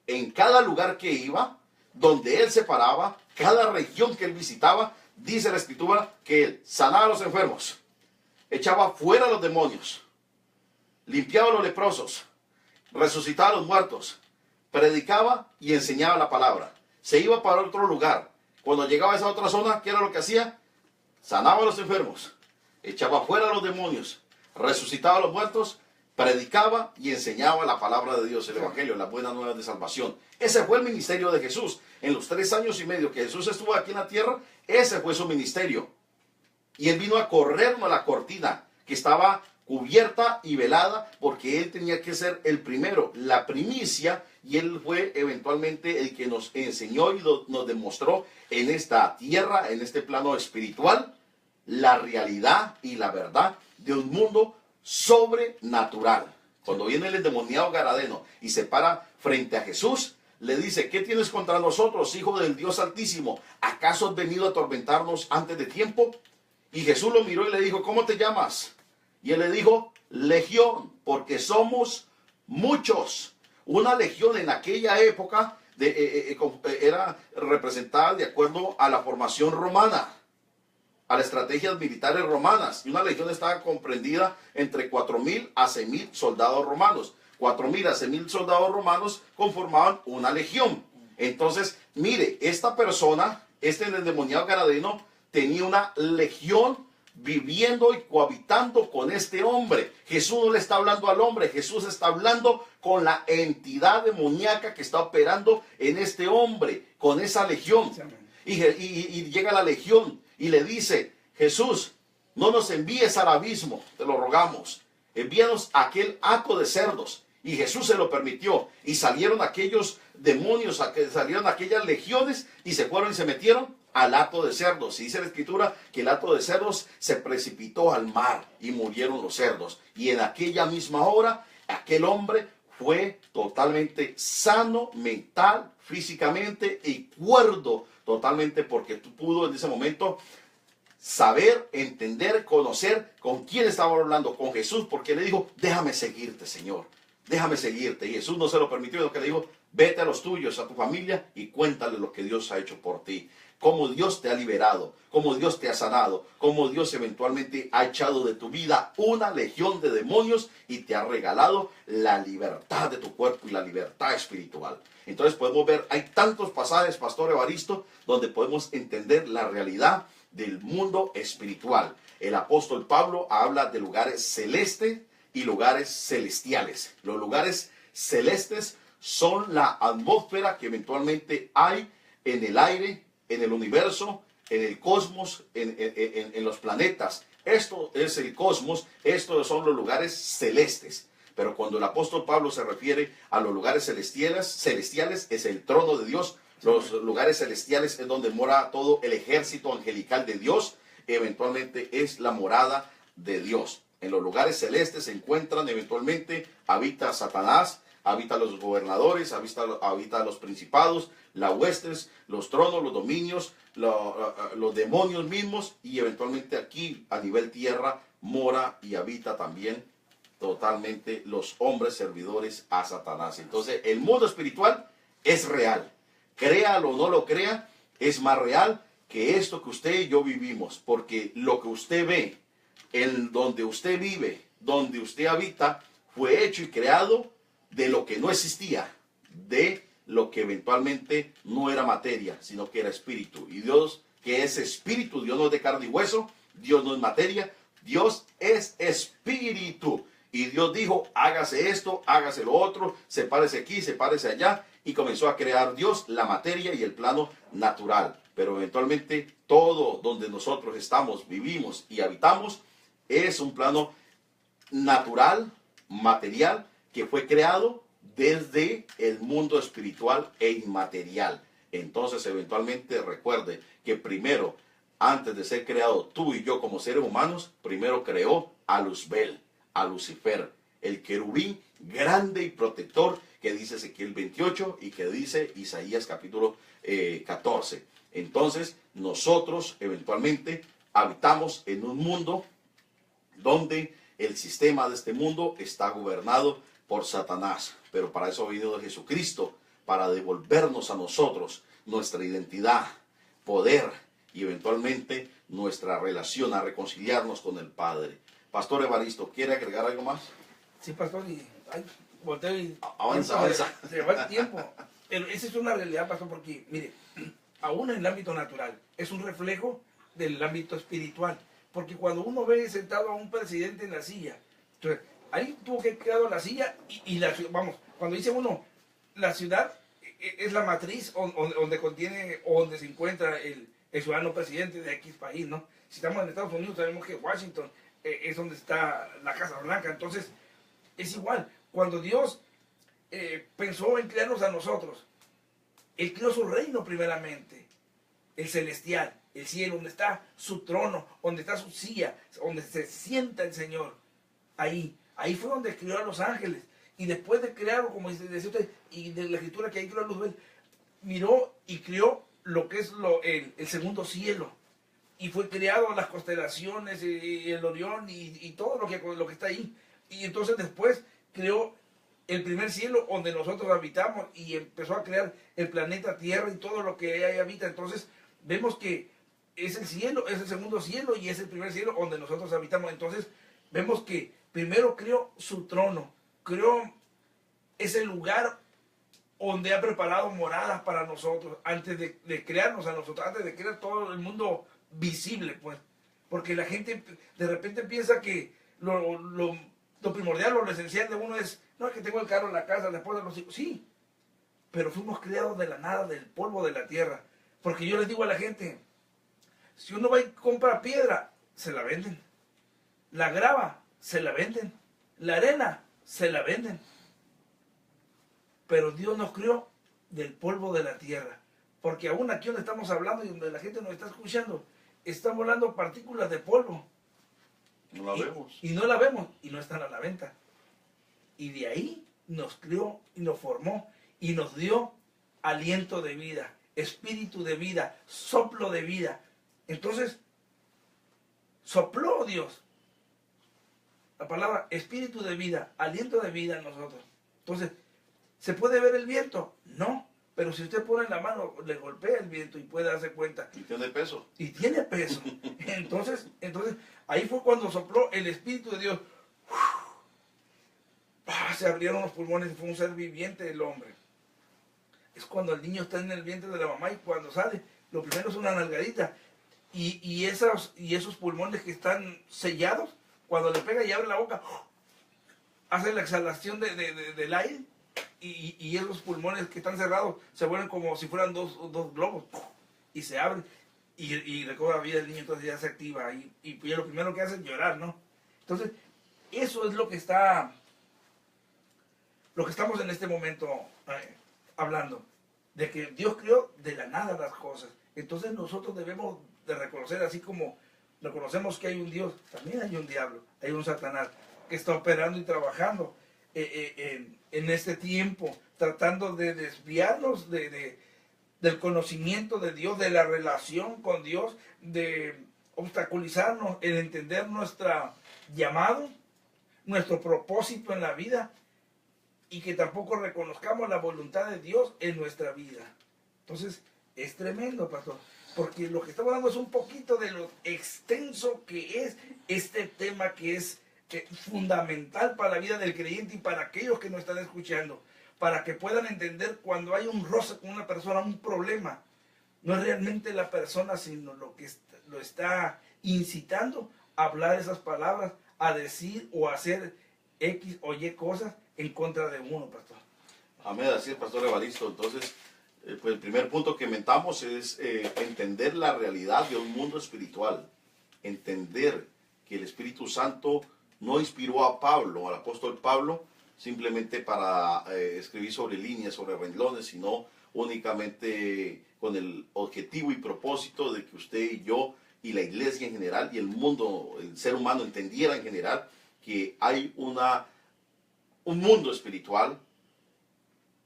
en cada lugar que iba, donde él se paraba, cada región que él visitaba, dice la Escritura que él sanaba a los enfermos, echaba fuera a los demonios, limpiaba a los leprosos, resucitaba a los muertos, predicaba y enseñaba la palabra. Se iba para otro lugar. Cuando llegaba a esa otra zona, ¿qué era lo que hacía? Sanaba a los enfermos, echaba fuera a los demonios, resucitaba a los muertos, predicaba y enseñaba la palabra de Dios, el Evangelio, las buenas nuevas de salvación. Ese fue el ministerio de Jesús. En los 3 años y medio que Jesús estuvo aquí en la tierra, ese fue su ministerio. Y él vino a corrernos la cortina que estaba cubierta y velada, porque él tenía que ser el primero, la primicia, y él fue eventualmente el que nos enseñó y nos demostró en esta tierra, en este plano espiritual, la realidad y la verdad de un mundo sobrenatural. Cuando viene el endemoniado Gadareno y se para frente a Jesús, le dice, ¿qué tienes contra nosotros, hijo del Dios Altísimo? ¿Acaso has venido a atormentarnos antes de tiempo? Y Jesús lo miró y le dijo, ¿cómo te llamas? Y él le dijo, Legión, porque somos muchos. Una legión en aquella época era representada de acuerdo a la formación romana, a las estrategias militares romanas. Y una legión estaba comprendida entre 4.000 a 6.000 soldados romanos. 4.000 a 6.000 soldados romanos conformaban una legión. Entonces, mire, esta persona, este endemoniado Gadareno, tenía una legión viviendo y cohabitando con este hombre. Jesús no le está hablando al hombre, Jesús está hablando con la entidad demoníaca que está operando en este hombre, con esa legión. Y llega la legión y le dice, Jesús, no nos envíes al abismo, te lo rogamos, envíanos a aquel hato de cerdos. Y Jesús se lo permitió, y salieron aquellos demonios, salieron aquellas legiones, y se fueron y se metieron al hato de cerdos. Y dice la Escritura que el hato de cerdos se precipitó al mar, y murieron los cerdos. Y en aquella misma hora, aquel hombre fue totalmente sano, mental, físicamente, y cuerdo totalmente, porque pudo en ese momento saber, entender, conocer con quién estaba hablando, con Jesús, porque le dijo, déjame seguirte, Señor, déjame seguirte. Y Jesús no se lo permitió, sino que le dijo, vete a los tuyos, a tu familia, y cuéntale lo que Dios ha hecho por ti, cómo Dios te ha liberado, cómo Dios te ha sanado, cómo Dios eventualmente ha echado de tu vida una legión de demonios y te ha regalado la libertad de tu cuerpo y la libertad espiritual. Entonces podemos ver, hay tantos pasajes, Pastor Evaristo, donde podemos entender la realidad del mundo espiritual. El apóstol Pablo habla de lugares celestes y lugares celestiales. Los lugares celestes son la atmósfera que eventualmente hay en el aire, en el universo, en el cosmos, en los planetas. Esto es el cosmos, estos son los lugares celestes. Pero cuando el apóstol Pablo se refiere a los lugares celestiales es el trono de Dios. Los lugares celestiales es donde mora todo el ejército angelical de Dios. Eventualmente es la morada de Dios. En los lugares celestes se encuentran eventualmente, habita Satanás, habita los gobernadores, habita los principados, las huestes, los tronos, los dominios, los demonios mismos, y eventualmente aquí a nivel tierra mora y habita también totalmente los hombres servidores a Satanás. Entonces, el mundo espiritual es real. Créalo o no lo crea, es más real que esto que usted y yo vivimos. Porque lo que usted ve, en donde usted vive, donde usted habita, fue hecho y creado de lo que no existía, de lo que eventualmente no era materia, sino que era espíritu. Y Dios, que es espíritu, Dios no es de carne y hueso, Dios no es materia, Dios es espíritu. Y Dios dijo, hágase esto, hágase lo otro, sepárese aquí, sepárese allá. Y comenzó a crear Dios la materia y el plano natural. Pero eventualmente todo donde nosotros estamos, vivimos y habitamos, es un plano natural, material, que fue creado desde el mundo espiritual e inmaterial. Entonces, eventualmente recuerde que primero, antes de ser creado tú y yo como seres humanos, primero creó a Luzbel, a Lucifer, el querubín grande y protector que dice Ezequiel 28 y que dice Isaías capítulo 14. Entonces, nosotros eventualmente habitamos en un mundo donde el sistema de este mundo está gobernado por Satanás. Pero para eso ha venido Jesucristo, para devolvernos a nosotros nuestra identidad, poder y eventualmente nuestra relación, a reconciliarnos con el Padre. Pastor Evaristo, ¿quiere agregar algo más? Sí, pastor, y volteo y... Avanza. Se va el tiempo. Pero esa es una realidad, pastor, porque, mire, aún en el ámbito natural, es un reflejo del ámbito espiritual. Porque cuando uno ve sentado a un presidente en la silla, entonces, ahí tuvo que quedar la silla y la ciudad, vamos, cuando dice uno, la ciudad es la matriz donde contiene o donde se encuentra el ciudadano presidente de X país, ¿no? Si estamos en Estados Unidos, sabemos que Washington es donde está la Casa Blanca. Entonces, es igual. Cuando Dios pensó en crearnos a nosotros, Él creó su reino primeramente, el celestial, el cielo, donde está su trono, donde está su silla, donde se sienta el Señor. Ahí fue donde creó a los ángeles. Y después de crearlo, como decía usted, y de la escritura que ahí creó a Luzbel, miró y creó lo que es el segundo cielo. Y fue creado las constelaciones, y el Orión, y todo lo que está ahí. Y entonces después creó el primer cielo donde nosotros habitamos y empezó a crear el planeta Tierra y todo lo que ahí habita. Entonces vemos que es el cielo, es el segundo cielo y es el primer cielo donde nosotros habitamos. Entonces vemos que primero creó su trono, creó ese lugar donde ha preparado moradas para nosotros antes de crearnos a nosotros, antes de crear todo el mundo visible, pues. Porque la gente de repente piensa que lo primordial, lo esencial de uno es, no, es que tengo el carro, la casa, la esposa, los hijos. Sí, pero fuimos creados de la nada, del polvo de la tierra. Porque yo les digo a la gente, si uno va y compra piedra, se la venden. La grava, se la venden. La arena, se la venden. Pero Dios nos creó del polvo de la tierra. Porque aún aquí donde estamos hablando y donde la gente nos está escuchando, están volando partículas de polvo. No la vemos. Y no la vemos y no están a la venta. Y de ahí nos creó y nos formó y nos dio aliento de vida, espíritu de vida, soplo de vida. Entonces, sopló Dios. La palabra espíritu de vida, aliento de vida en nosotros. Entonces, ¿se puede ver el viento? No. Pero si usted pone la mano, le golpea el viento y puede darse cuenta. Y tiene peso. Y tiene peso. Entonces, ahí fue cuando sopló el Espíritu de Dios. Se abrieron los pulmones y fue un ser viviente el hombre. Es cuando el niño está en el vientre de la mamá y cuando sale, lo primero es una nalgadita. Y esos pulmones que están sellados, cuando le pega y abre la boca, hace la exhalación del aire. Y esos pulmones que están cerrados se vuelven como si fueran dos globos y se abren y recobra vida el niño. Entonces ya se activa y pues lo primero que hace es llorar, ¿no? Entonces eso es lo que estamos en este momento hablando, de que Dios creó de la nada las cosas. Entonces nosotros debemos de reconocer, así como reconocemos que hay un Dios, también hay un diablo, hay un Satanás que está operando y trabajando en este tiempo, tratando de desviarnos del conocimiento de Dios, de la relación con Dios, de obstaculizarnos en entender nuestro llamado, nuestro propósito en la vida y que tampoco reconozcamos la voluntad de Dios en nuestra vida. Entonces, es tremendo, pastor, porque lo que estamos hablando es un poquito de lo extenso que es este tema, que es fundamental para la vida del creyente y para aquellos que nos están escuchando, para que puedan entender cuando hay un roce con una persona, un problema. No es realmente la persona, sino lo que lo está incitando a hablar esas palabras, a decir o a hacer X o Y cosas en contra de uno, pastor. Amén, así es, pastor Evaristo. Entonces, pues el primer punto que mentamos es entender la realidad de un mundo espiritual. Entender que el Espíritu Santo no inspiró a Pablo, al apóstol Pablo, simplemente para escribir sobre líneas, sobre renglones, sino únicamente con el objetivo y propósito de que usted y yo y la iglesia en general y el mundo, el ser humano entendiera en general que hay un mundo espiritual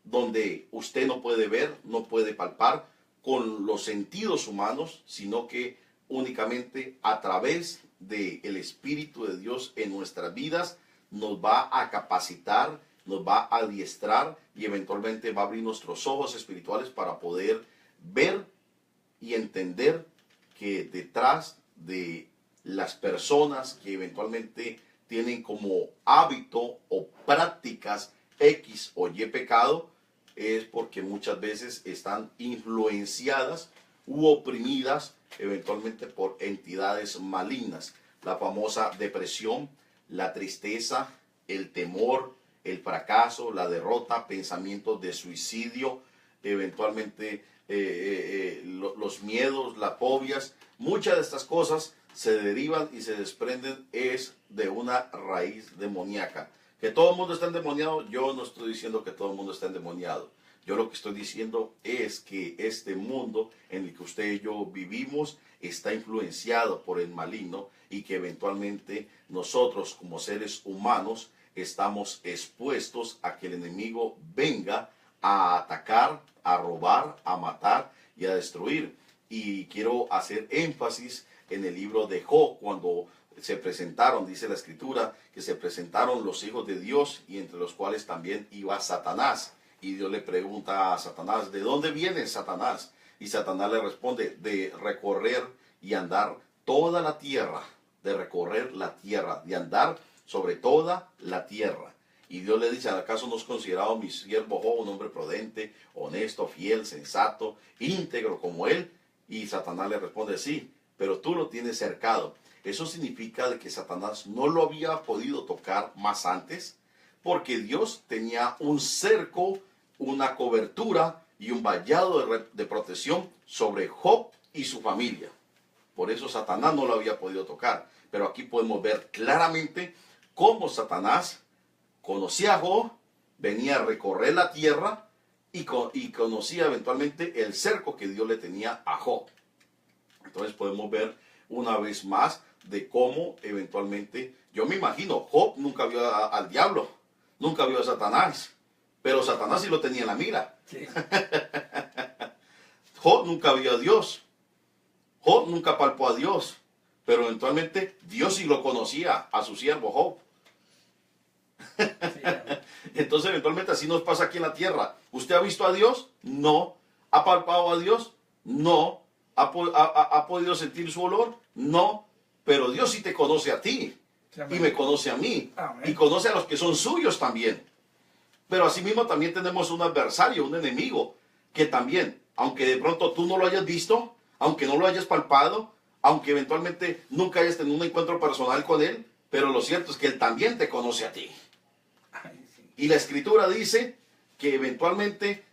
donde usted no puede ver, no puede palpar con los sentidos humanos, sino que únicamente a través del Espíritu de Dios en nuestras vidas nos va a capacitar, nos va a adiestrar y eventualmente va a abrir nuestros ojos espirituales para poder ver y entender que detrás de las personas que eventualmente tienen como hábito o prácticas X o Y pecado, es porque muchas veces están influenciadas u oprimidas eventualmente por entidades malignas. La famosa depresión, la tristeza, el temor, el fracaso, la derrota, pensamientos de suicidio, eventualmente los miedos, las fobias. Muchas de estas cosas se derivan y se desprenden es de una raíz demoníaca. Que todo el mundo está endemoniado, yo no estoy diciendo que todo el mundo está endemoniado. Yo lo que estoy diciendo es que este mundo en el que usted y yo vivimos está influenciado por el maligno y que eventualmente nosotros como seres humanos estamos expuestos a que el enemigo venga a atacar, a robar, a matar y a destruir. Y quiero hacer énfasis en el libro de Job, cuando se presentaron, dice la escritura, que se presentaron los hijos de Dios y entre los cuales también iba Satanás. Y Dios le pregunta a Satanás, ¿de dónde vienes, Satanás? Y Satanás le responde, de recorrer y andar toda la tierra, de recorrer la tierra, de andar sobre toda la tierra. Y Dios le dice, ¿acaso no has considerado mi siervo Job un hombre prudente, honesto, fiel, sensato, íntegro como él? Y Satanás le responde, sí, pero tú lo tienes cercado. Eso significa de que Satanás no lo había podido tocar más antes, porque Dios tenía un cerco, una cobertura y un vallado de protección sobre Job y su familia. Por eso Satanás no lo había podido tocar. Pero aquí podemos ver claramente cómo Satanás conocía a Job, venía a recorrer la tierra y conocía eventualmente el cerco que Dios le tenía a Job. Entonces podemos ver una vez más de cómo eventualmente, yo me imagino, Job nunca vio al diablo, nunca vio a Satanás, pero Satanás sí lo tenía en la mira. Sí. Job nunca vio a Dios, Job nunca palpó a Dios, pero eventualmente Dios sí lo conocía a su siervo Job. Sí. Entonces eventualmente así nos pasa aquí en la tierra. ¿Usted ha visto a Dios? No. ¿Ha palpado a Dios? No. ¿Ha podido sentir su olor? No. Pero Dios sí te conoce a ti. Amén. Y me conoce a mí. Amén. Y conoce a los que son suyos también. Pero asimismo también tenemos un adversario, un enemigo, que también, aunque de pronto tú no lo hayas visto, aunque no lo hayas palpado, aunque eventualmente nunca hayas tenido un encuentro personal con él, pero lo cierto es que él también te conoce a ti. Y la escritura dice que eventualmente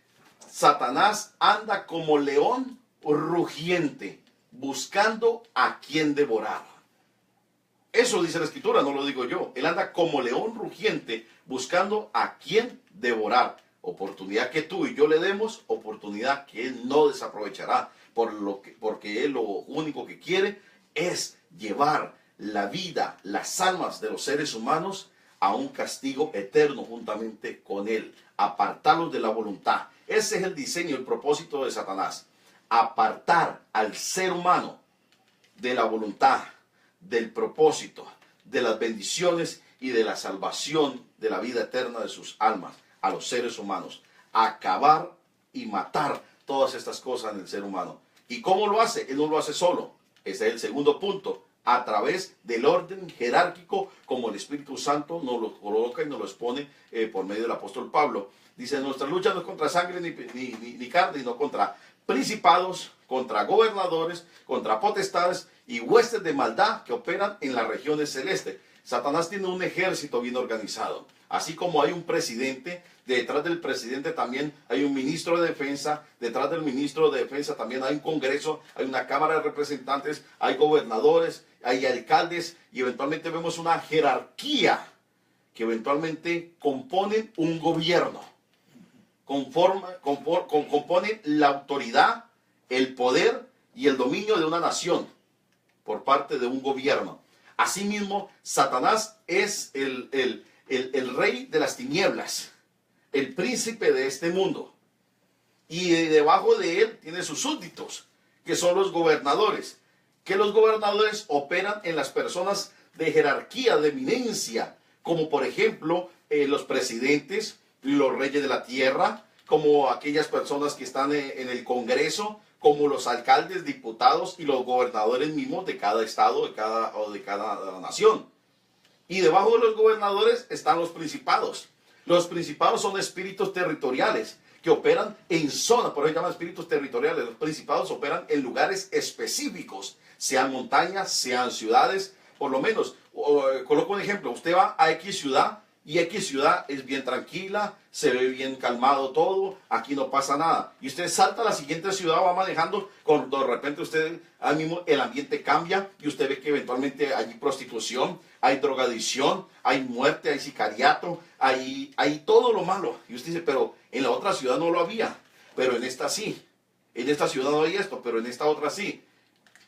Satanás anda como león rugiente, buscando a quien devorar. Eso dice la escritura, no lo digo yo. Él anda como león rugiente, buscando a quien devorar. Oportunidad que tú y yo le demos, oportunidad que él no desaprovechará, porque él lo único que quiere es llevar la vida, las almas de los seres humanos a un castigo eterno juntamente con él, apartarlos de la voluntad. Ese es el diseño, el propósito de Satanás, apartar al ser humano de la voluntad, del propósito, de las bendiciones y y de la salvación de la vida eterna de sus almas a los seres humanos. Acabar y matar todas estas cosas en el ser humano. ¿Y cómo lo hace? Él no lo hace solo. Ese es el segundo punto. A través del orden jerárquico, como el Espíritu Santo nos lo coloca y nos lo expone por medio del apóstol Pablo. Dice, nuestra lucha no es contra sangre ni carne, sino contra principados, contra gobernadores, contra potestades y huestes de maldad que operan en las regiones celestes. Satanás tiene un ejército bien organizado. Así como hay un presidente, detrás del presidente también hay un ministro de defensa, detrás del ministro de defensa también hay un congreso, hay una cámara de representantes, hay gobernadores, hay alcaldes y eventualmente vemos una jerarquía que eventualmente componen un gobierno, componen la autoridad, el poder y el dominio de una nación por parte de un gobierno. Asimismo, Satanás es el rey de las tinieblas, el príncipe de este mundo. Y debajo de él tiene sus súbditos, que son los gobernadores. Que los gobernadores operan en las personas de jerarquía, de eminencia, como por ejemplo los presidentes, los reyes de la tierra, como aquellas personas que están en el Congreso, como los alcaldes, diputados y los gobernadores mismos de cada estado de cada nación. Y debajo de los gobernadores están los principados. Los principados son espíritus territoriales que operan en zonas, por eso se llaman espíritus territoriales. Los principados operan en lugares específicos, sean montañas, sean ciudades, por lo menos. Coloco un ejemplo, usted va a X ciudad y X ciudad es bien tranquila, se ve bien calmado todo, aquí no pasa nada. Y usted salta a la siguiente ciudad, va manejando, cuando de repente usted, ahí mismo el ambiente cambia y usted ve que eventualmente hay prostitución, hay drogadicción, hay muerte, hay sicariato, hay todo lo malo. Y usted dice, pero en la otra ciudad no lo había, pero en esta sí. En esta ciudad no hay esto, pero en esta otra sí.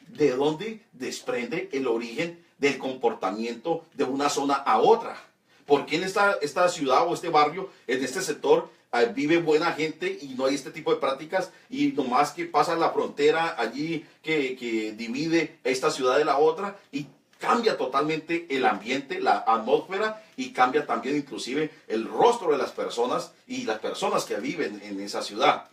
¿De dónde desprende el origen del comportamiento de una zona a otra? ¿Por qué en esta ciudad o este barrio, en este sector, vive buena gente y no hay este tipo de prácticas? Y nomás que pasa la frontera allí que divide esta ciudad de la otra y cambia totalmente el ambiente, la atmósfera y cambia también inclusive el rostro de las personas y las personas que viven en esa ciudad.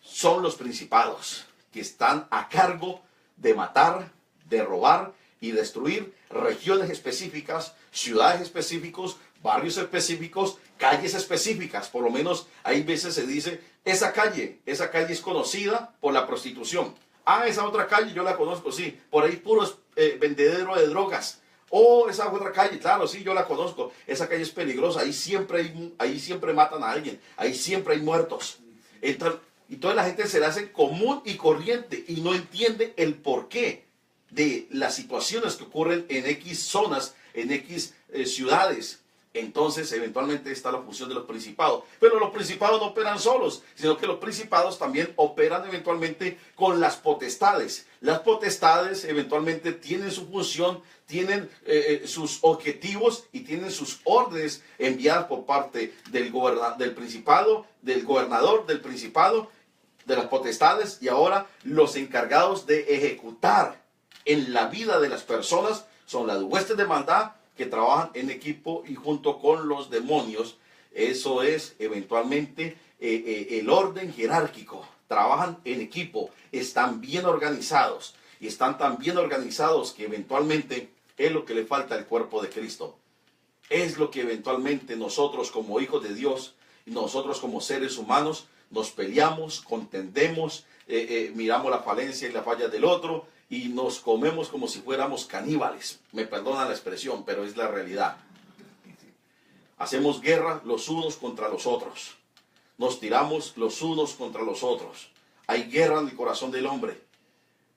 Son los principados que están a cargo de matar, de robar y destruir regiones específicas, ciudades específicas, barrios específicos, calles específicas. Por lo menos hay veces se dice, esa calle es conocida por la prostitución. Ah, esa otra calle yo la conozco, sí, por ahí puros vendedero de drogas. Oh, esa otra calle, claro, sí, yo la conozco. Esa calle es peligrosa, ahí siempre matan a alguien, ahí siempre hay muertos. Entonces, y toda la gente se le hace común y corriente y no entiende el porqué de las situaciones que ocurren en X zonas, en X ciudades. Entonces, eventualmente está la función de los principados. Pero los principados no operan solos, sino que los principados también operan eventualmente con las potestades. Las potestades eventualmente tienen su función, tienen sus objetivos y tienen sus órdenes enviadas por parte del principado, del gobernador del principado, de las potestades y ahora los encargados de ejecutar en la vida de las personas son las huestes de maldad que trabajan en equipo y junto con los demonios. Eso es eventualmente el orden jerárquico. Trabajan en equipo, están bien organizados y están tan bien organizados que eventualmente es lo que le falta al cuerpo de Cristo. Es lo que eventualmente nosotros como hijos de Dios y nosotros como seres humanos nos peleamos, contendemos, miramos la falencia y la falla del otro y nos comemos como si fuéramos caníbales. Me perdonan la expresión, pero es la realidad. Hacemos guerra los unos contra los otros. Nos tiramos los unos contra los otros. Hay guerra en el corazón del hombre.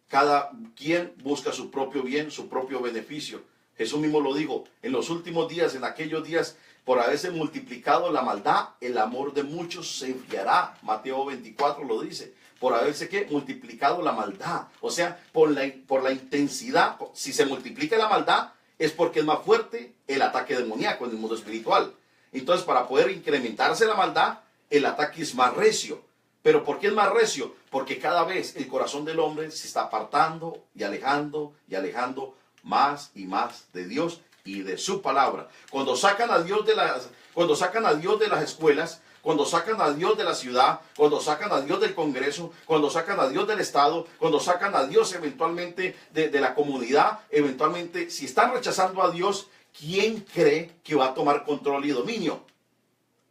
Cada quien busca su propio bien, su propio beneficio. Jesús mismo lo dijo, en los últimos días, en aquellos días, por haberse multiplicado la maldad, el amor de muchos se enfriará. Mateo 24 lo dice. Por haberse ¿qué? Multiplicado la maldad. O sea, por la intensidad. Si se multiplica la maldad, es porque es más fuerte el ataque demoníaco en el mundo espiritual. Entonces, para poder incrementarse la maldad, el ataque es más recio. ¿Pero por qué es más recio? Porque cada vez el corazón del hombre se está apartando y alejando más y más de Dios y de su palabra. Cuando sacan a Dios de las escuelas, cuando sacan a Dios de la ciudad, cuando sacan a Dios del Congreso, cuando sacan a Dios del Estado, cuando sacan a Dios eventualmente de la comunidad, eventualmente, si están rechazando a Dios, ¿quién cree que va a tomar control y dominio?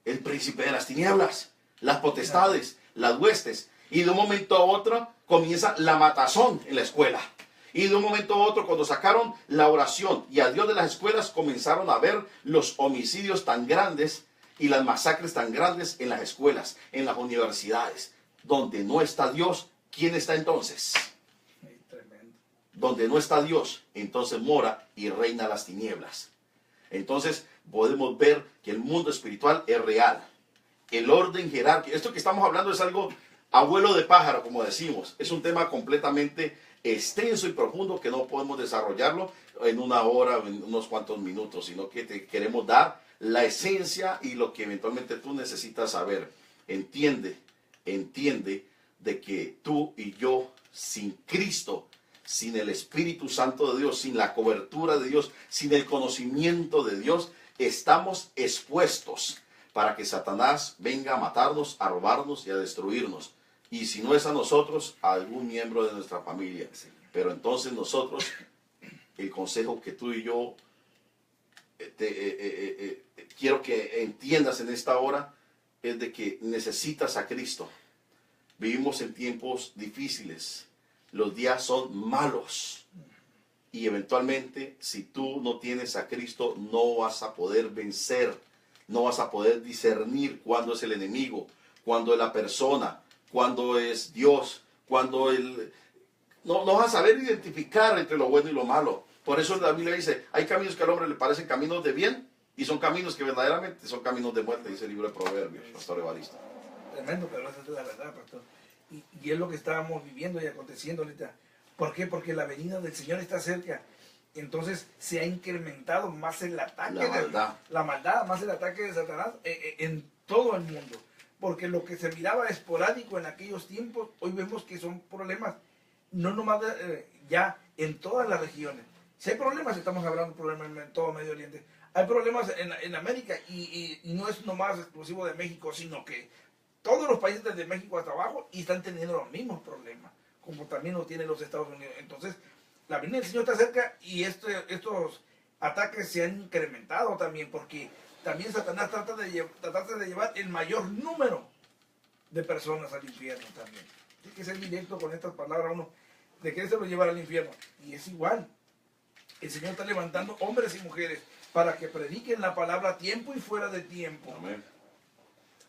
El príncipe de las tinieblas, las potestades, las huestes. Y de un momento a otro comienza la matazón en la escuela. Y de un momento a otro, cuando sacaron la oración y a Dios de las escuelas, comenzaron a ver los homicidios tan grandes y las masacres tan grandes en las escuelas, en las universidades. Donde no está Dios, ¿quién está entonces? Tremendo. Donde no está Dios, entonces mora y reina las tinieblas. Entonces podemos ver que el mundo espiritual es real. El orden jerárquico, esto que estamos hablando es algo abuelo de pájaro, como decimos. Es un tema completamente extenso y profundo que no podemos desarrollarlo en una hora o en unos cuantos minutos, sino que te queremos dar la esencia y lo que eventualmente tú necesitas saber. Entiende de que tú y yo, sin Cristo, sin el Espíritu Santo de Dios, sin la cobertura de Dios, sin el conocimiento de Dios, estamos expuestos para que Satanás venga a matarnos, a robarnos y a destruirnos. Y si no es a nosotros, a algún miembro de nuestra familia. Pero entonces nosotros, el consejo que tú y yo quiero que entiendas en esta hora es de que necesitas a Cristo. Vivimos en tiempos difíciles. Los días son malos. Y eventualmente, si tú no tienes a Cristo, no vas a poder vencer. No vas a poder discernir cuándo es el enemigo, cuándo es la persona, cuándo es Dios, cuándo no vas a saber identificar entre lo bueno y lo malo. Por eso la Biblia dice, hay caminos que al hombre le parecen caminos de bien y son caminos que verdaderamente son caminos de muerte, dice el libro de Proverbios, Pastor Evaristo. Tremendo, pero esa es la verdad, pastor. Y es lo que estábamos viviendo y aconteciendo ahorita. ¿Por qué? Porque la venida del Señor está cerca. Entonces se ha incrementado más el ataque, la maldad, más el ataque de Satanás en todo el mundo. Porque lo que se miraba esporádico en aquellos tiempos, hoy vemos que son problemas, no nomás ya en todas las regiones. Si hay problemas, estamos hablando de problemas en todo Medio Oriente. Hay problemas en América y no es nomás exclusivo de México, sino que todos los países desde México hasta abajo y están teniendo los mismos problemas, como también lo tienen los Estados Unidos. Entonces, la venida del Señor está cerca y estos ataques se han incrementado también, porque también Satanás trata de llevar el mayor número de personas al infierno también. Tiene que ser directo con estas palabras uno, de querérselo llevar al infierno. Y es igual. El Señor está levantando hombres y mujeres para que prediquen la palabra a tiempo y fuera de tiempo. Amén.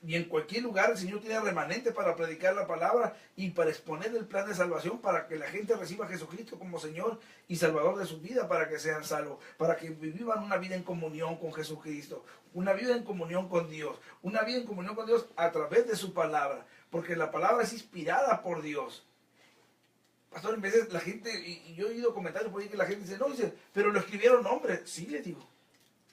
Y en cualquier lugar el Señor tiene remanente para predicar la palabra y para exponer el plan de salvación para que la gente reciba a Jesucristo como Señor y Salvador de su vida, para que sean salvos, para que vivan una vida en comunión con Jesucristo, una vida en comunión con Dios, una vida en comunión con Dios a través de su palabra, porque la palabra es inspirada por Dios. Pastor, en veces la gente, y yo he oído comentarios por ahí que la gente dice, no, dice, pero lo escribieron hombres. Sí, les digo,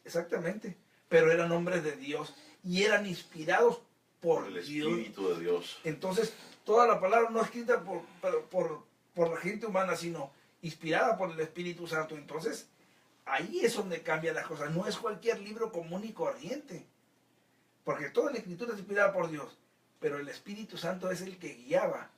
exactamente, pero eran hombres de Dios y eran inspirados por el Dios. Espíritu de Dios. Entonces, toda la palabra no escrita por la gente humana, sino inspirada por el Espíritu Santo. Entonces, ahí es donde cambian las cosas. No es cualquier libro común y corriente, porque toda la Escritura es inspirada por Dios, pero el Espíritu Santo es el que guiaba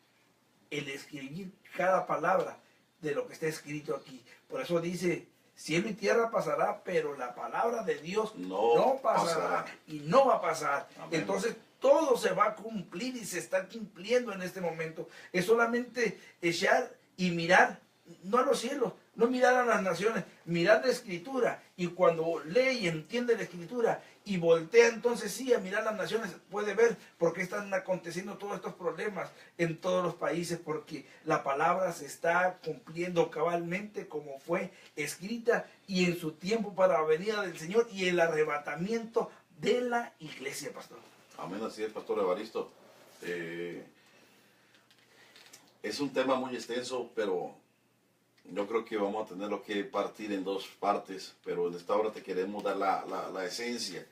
el escribir cada palabra de lo que está escrito aquí. Por eso dice, cielo y tierra pasará, pero la palabra de Dios no pasará y no va a pasar. Amén. Entonces todo se va a cumplir y se está cumpliendo en este momento. Es solamente echar y mirar, no a los cielos, no mirar a las naciones, mirar la Escritura. Y cuando lee y entiende la Escritura y voltea entonces sí a mirar las naciones, puede ver por qué están aconteciendo todos estos problemas en todos los países, porque la palabra se está cumpliendo cabalmente como fue escrita y en su tiempo para la venida del Señor y el arrebatamiento de la iglesia, pastor. Amén, así es, Pastor Evaristo. Es un tema muy extenso, pero yo creo que vamos a tenerlo que partir en dos partes, pero en esta hora te queremos dar la esencia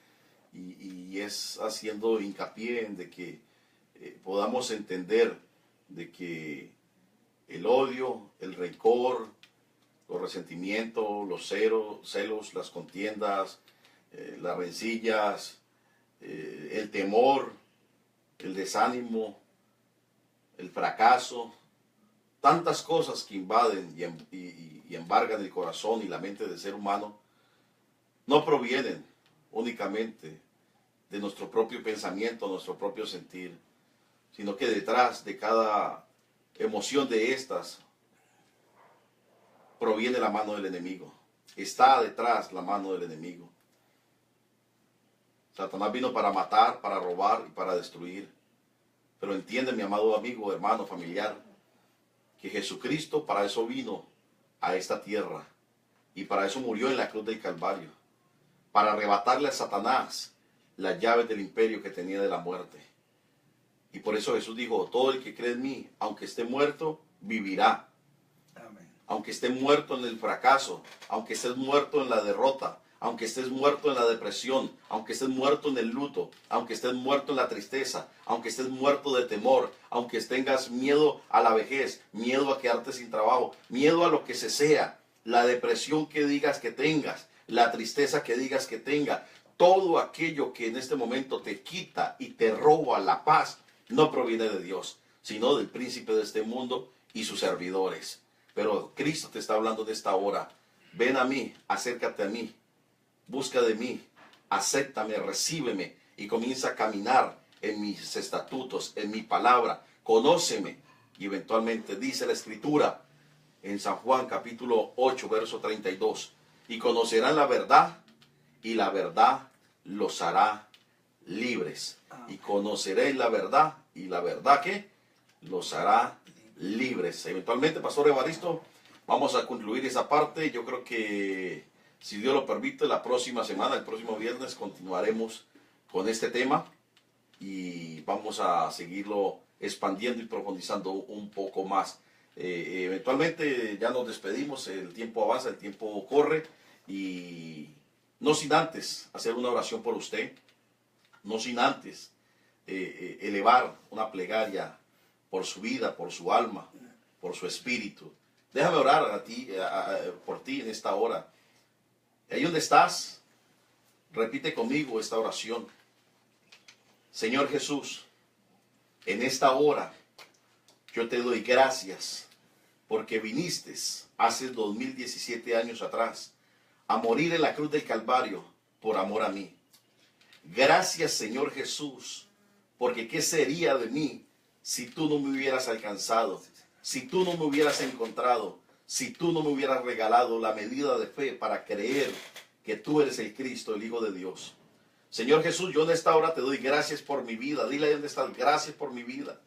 y es haciendo hincapié en de que podamos entender de que el odio, el rencor, los resentimientos, los celos, las contiendas, las rencillas, el temor, el desánimo, el fracaso, tantas cosas que invaden y embargan el corazón y la mente del ser humano, no provienen únicamente de nuestro propio pensamiento, nuestro propio sentir, sino que detrás de cada emoción de estas proviene la mano del enemigo. Está detrás la mano del enemigo. Satanás vino para matar, para robar y para destruir. Pero entiende, mi amado amigo, hermano, familiar, que Jesucristo para eso vino a esta tierra y para eso murió en la cruz del Calvario, para arrebatarle a Satanás las llaves del imperio que tenía de la muerte. Y por eso Jesús dijo, todo el que cree en mí, aunque esté muerto, vivirá. Amén. Aunque esté muerto en el fracaso, aunque estés muerto en la derrota, aunque estés muerto en la depresión, aunque estés muerto en el luto, aunque estés muerto en la tristeza, aunque estés muerto de temor, aunque tengas miedo a la vejez, miedo a quedarte sin trabajo, miedo a lo que sea, la depresión que digas que tengas, la tristeza que digas que tenga, todo aquello que en este momento te quita y te roba la paz, no proviene de Dios, sino del príncipe de este mundo y sus servidores. Pero Cristo te está hablando de esta hora. Ven a mí, acércate a mí, busca de mí, acéptame, recíbeme y comienza a caminar en mis estatutos, en mi palabra. Conóceme. Y eventualmente dice la Escritura en San Juan capítulo 8, verso 32. Y conocerán la verdad y la verdad los hará libres. Y conoceréis la verdad y la verdad que los hará libres. Eventualmente, Pastor Evaristo, vamos a concluir esa parte. Yo creo que, si Dios lo permite, la próxima semana, el próximo viernes, continuaremos con este tema y vamos a seguirlo expandiendo y profundizando un poco más. Eventualmente ya nos despedimos, el tiempo avanza, el tiempo corre y no sin antes hacer una oración por usted, no sin antes elevar una plegaria por su vida, por su alma, por su espíritu. Déjame orar a ti, por ti en esta hora. Ahí donde estás, repite conmigo esta oración. Señor Jesús, en esta hora yo te doy gracias porque viniste hace 2017 años atrás a morir en la cruz del Calvario por amor a mí. Gracias, Señor Jesús, porque ¿qué sería de mí si tú no me hubieras alcanzado? Si tú no me hubieras encontrado, si tú no me hubieras regalado la medida de fe para creer que tú eres el Cristo, el Hijo de Dios. Señor Jesús, yo en esta hora te doy gracias por mi vida. Dile ahí donde estás, gracias por mi vida.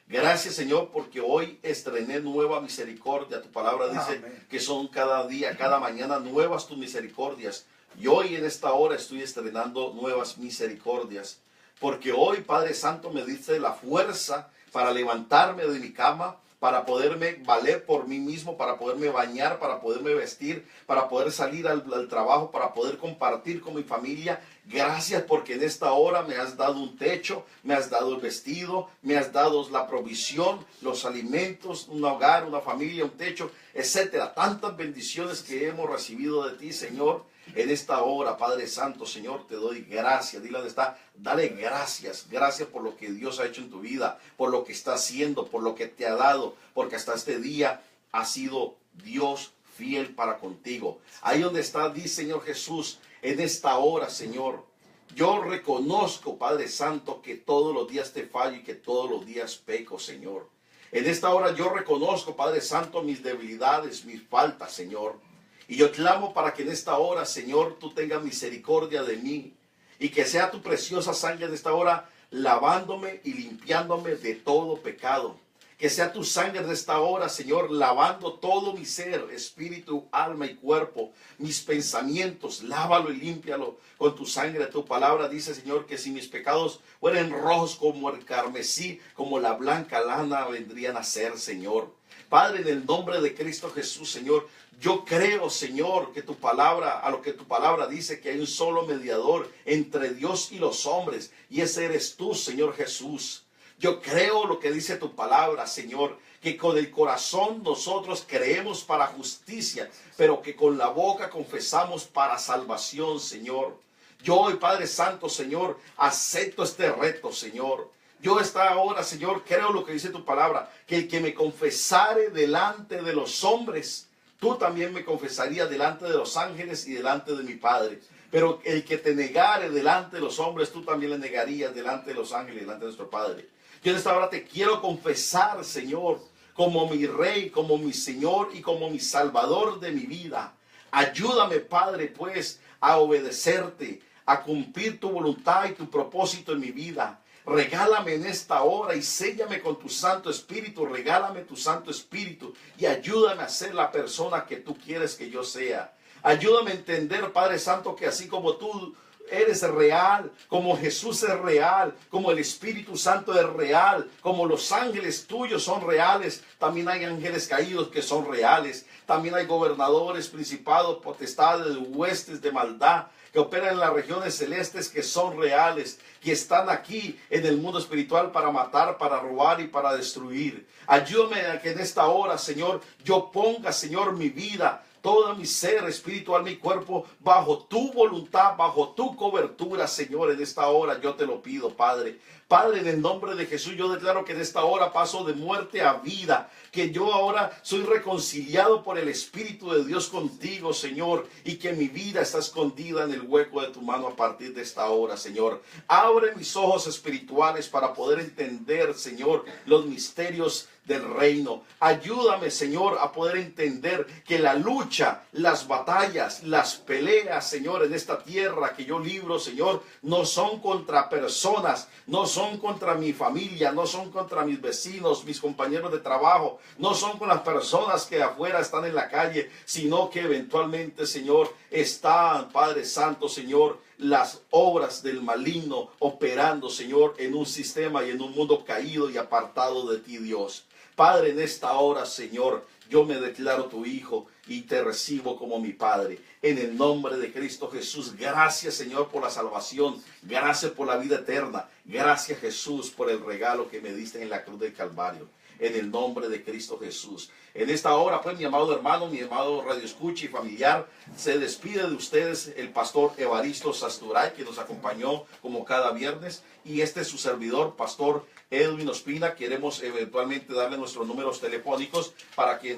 Gracias, Señor, porque hoy estrené nueva misericordia. Tu palabra dice que son cada día, cada mañana nuevas tus misericordias. Y hoy en esta hora estoy estrenando nuevas misericordias. Porque hoy, Padre Santo, me diste la fuerza para levantarme de mi cama, para poderme valer por mí mismo, para poderme bañar, para poderme vestir, para poder salir al trabajo, para poder compartir con mi familia. Gracias porque en esta hora me has dado un techo, me has dado el vestido, me has dado la provisión, los alimentos, un hogar, una familia, un techo, etcétera. Tantas bendiciones que hemos recibido de ti, Señor. En esta hora, Padre Santo, Señor, te doy gracias. Dile dónde está. Dale gracias. Gracias por lo que Dios ha hecho en tu vida, por lo que está haciendo, por lo que te ha dado, porque hasta este día ha sido Dios fiel para contigo. Ahí donde está, di Señor Jesús, en esta hora, Señor, yo reconozco, Padre Santo, que todos los días te fallo y que todos los días peco, Señor. En esta hora yo reconozco, Padre Santo, mis debilidades, mis faltas, Señor. Y yo clamo para que en esta hora, Señor, tú tengas misericordia de mí. Y que sea tu preciosa sangre en esta hora lavándome y limpiándome de todo pecado. Que sea tu sangre de esta hora, Señor, lavando todo mi ser, espíritu, alma y cuerpo. Mis pensamientos, lávalo y límpialo con tu sangre. Tu palabra dice, Señor, que si mis pecados fueran rojos como el carmesí, como la blanca lana vendrían a ser, Señor. Padre, en el nombre de Cristo Jesús, Señor, yo creo, Señor, que tu palabra, a lo que tu palabra dice, que hay un solo mediador entre Dios y los hombres, y ese eres tú, Señor Jesús. Yo creo lo que dice tu palabra, Señor, que con el corazón nosotros creemos para justicia, pero que con la boca confesamos para salvación, Señor. Yo hoy, Padre Santo, Señor, acepto este reto, Señor. Yo esta hora, Señor, creo lo que dice tu palabra, que el que me confesare delante de los hombres, tú también me confesarías delante de los ángeles y delante de mi Padre. Pero el que te negare delante de los hombres, tú también le negarías delante de los ángeles y delante de nuestro Padre. Yo en esta hora te quiero confesar, Señor, como mi Rey, como mi Señor y como mi Salvador de mi vida. Ayúdame, Padre, pues, a obedecerte, a cumplir tu voluntad y tu propósito en mi vida. Regálame en esta hora y séllame con tu Santo Espíritu. Regálame tu Santo Espíritu y ayúdame a ser la persona que tú quieres que yo sea. Ayúdame a entender, Padre Santo, que así como tú eres real, como Jesús es real, como el Espíritu Santo es real, como los ángeles tuyos son reales, también hay ángeles caídos que son reales. También hay gobernadores, principados, potestades, huestes de maldad que operan en las regiones celestes que son reales, que están aquí en el mundo espiritual para matar, para robar y para destruir. Ayúdame a que en esta hora, Señor, yo ponga, Señor, mi vida, todo mi ser espiritual, mi cuerpo, bajo tu voluntad, bajo tu cobertura, Señor. En esta hora yo te lo pido, Padre. Padre, en el nombre de Jesús, yo declaro que en esta hora paso de muerte a vida, que yo ahora soy reconciliado por el Espíritu de Dios contigo, Señor, y que mi vida está escondida en el hueco de tu mano a partir de esta hora, Señor. Abre mis ojos espirituales para poder entender, Señor, los misterios del reino. Ayúdame, Señor, a poder entender que la lucha, las batallas, las peleas, Señor, en esta tierra que yo libro, Señor, no son contra personas, no son contra mi familia, no son contra mis vecinos, mis compañeros de trabajo, no son con las personas que afuera están en la calle, sino que eventualmente, Señor, están, Padre Santo, Señor, las obras del maligno operando, Señor, en un sistema y en un mundo caído y apartado de ti, Dios. Padre, en esta hora, Señor, yo me declaro tu Hijo y te recibo como mi Padre. En el nombre de Cristo Jesús, gracias, Señor, por la salvación. Gracias por la vida eterna. Gracias, Jesús, por el regalo que me diste en la cruz del Calvario. En el nombre de Cristo Jesús. En esta hora, pues, mi amado hermano, mi amado radioescucha y familiar, se despide de ustedes el pastor Evaristo Sasturay, que nos acompañó como cada viernes. Y este es su servidor, pastor Edwin Ospina. Queremos eventualmente darle nuestros números telefónicos para que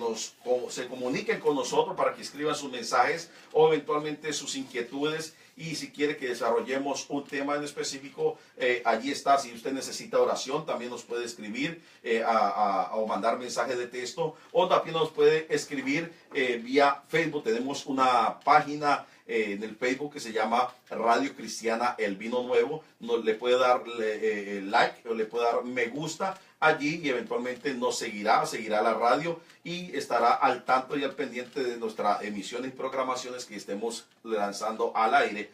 se comuniquen con nosotros, para que escriban sus mensajes o eventualmente sus inquietudes. Y si quiere que desarrollemos un tema en específico, allí está. Si usted necesita oración, también nos puede escribir o mandar mensaje de texto. O también nos puede escribir vía Facebook. Tenemos una página en el Facebook que se llama Radio Cristiana El Vino Nuevo. Le puede dar like o le puede dar me gusta allí y eventualmente nos seguirá la radio y estará al tanto y al pendiente de nuestras emisiones y programaciones que estemos lanzando al aire.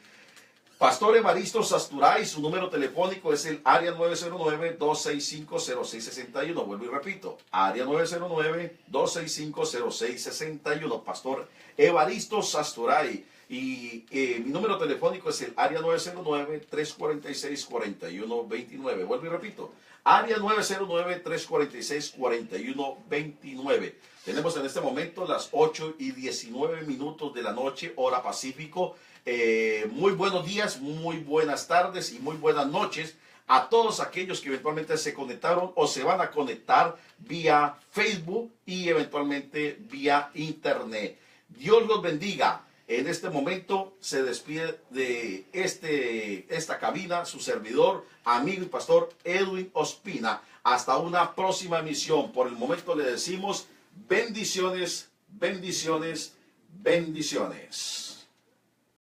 Pastor Evaristo Sasturay, su número telefónico es el área 909-265-0661. Vuelvo y repito, área 909-265-0661. Pastor Evaristo Sasturay. Y mi número telefónico es el área 909-346-4129. Vuelvo y repito, área 909-346-4129. Tenemos en este momento las 8:19 de la noche, hora Pacífico. Muy buenos días, muy buenas tardes y muy buenas noches a todos aquellos que eventualmente se conectaron o se van a conectar vía Facebook y eventualmente vía Internet. Dios los bendiga. En este momento se despide de esta cabina su servidor, amigo y pastor Edwin Ospina. Hasta una próxima emisión. Por el momento le decimos bendiciones, bendiciones, bendiciones.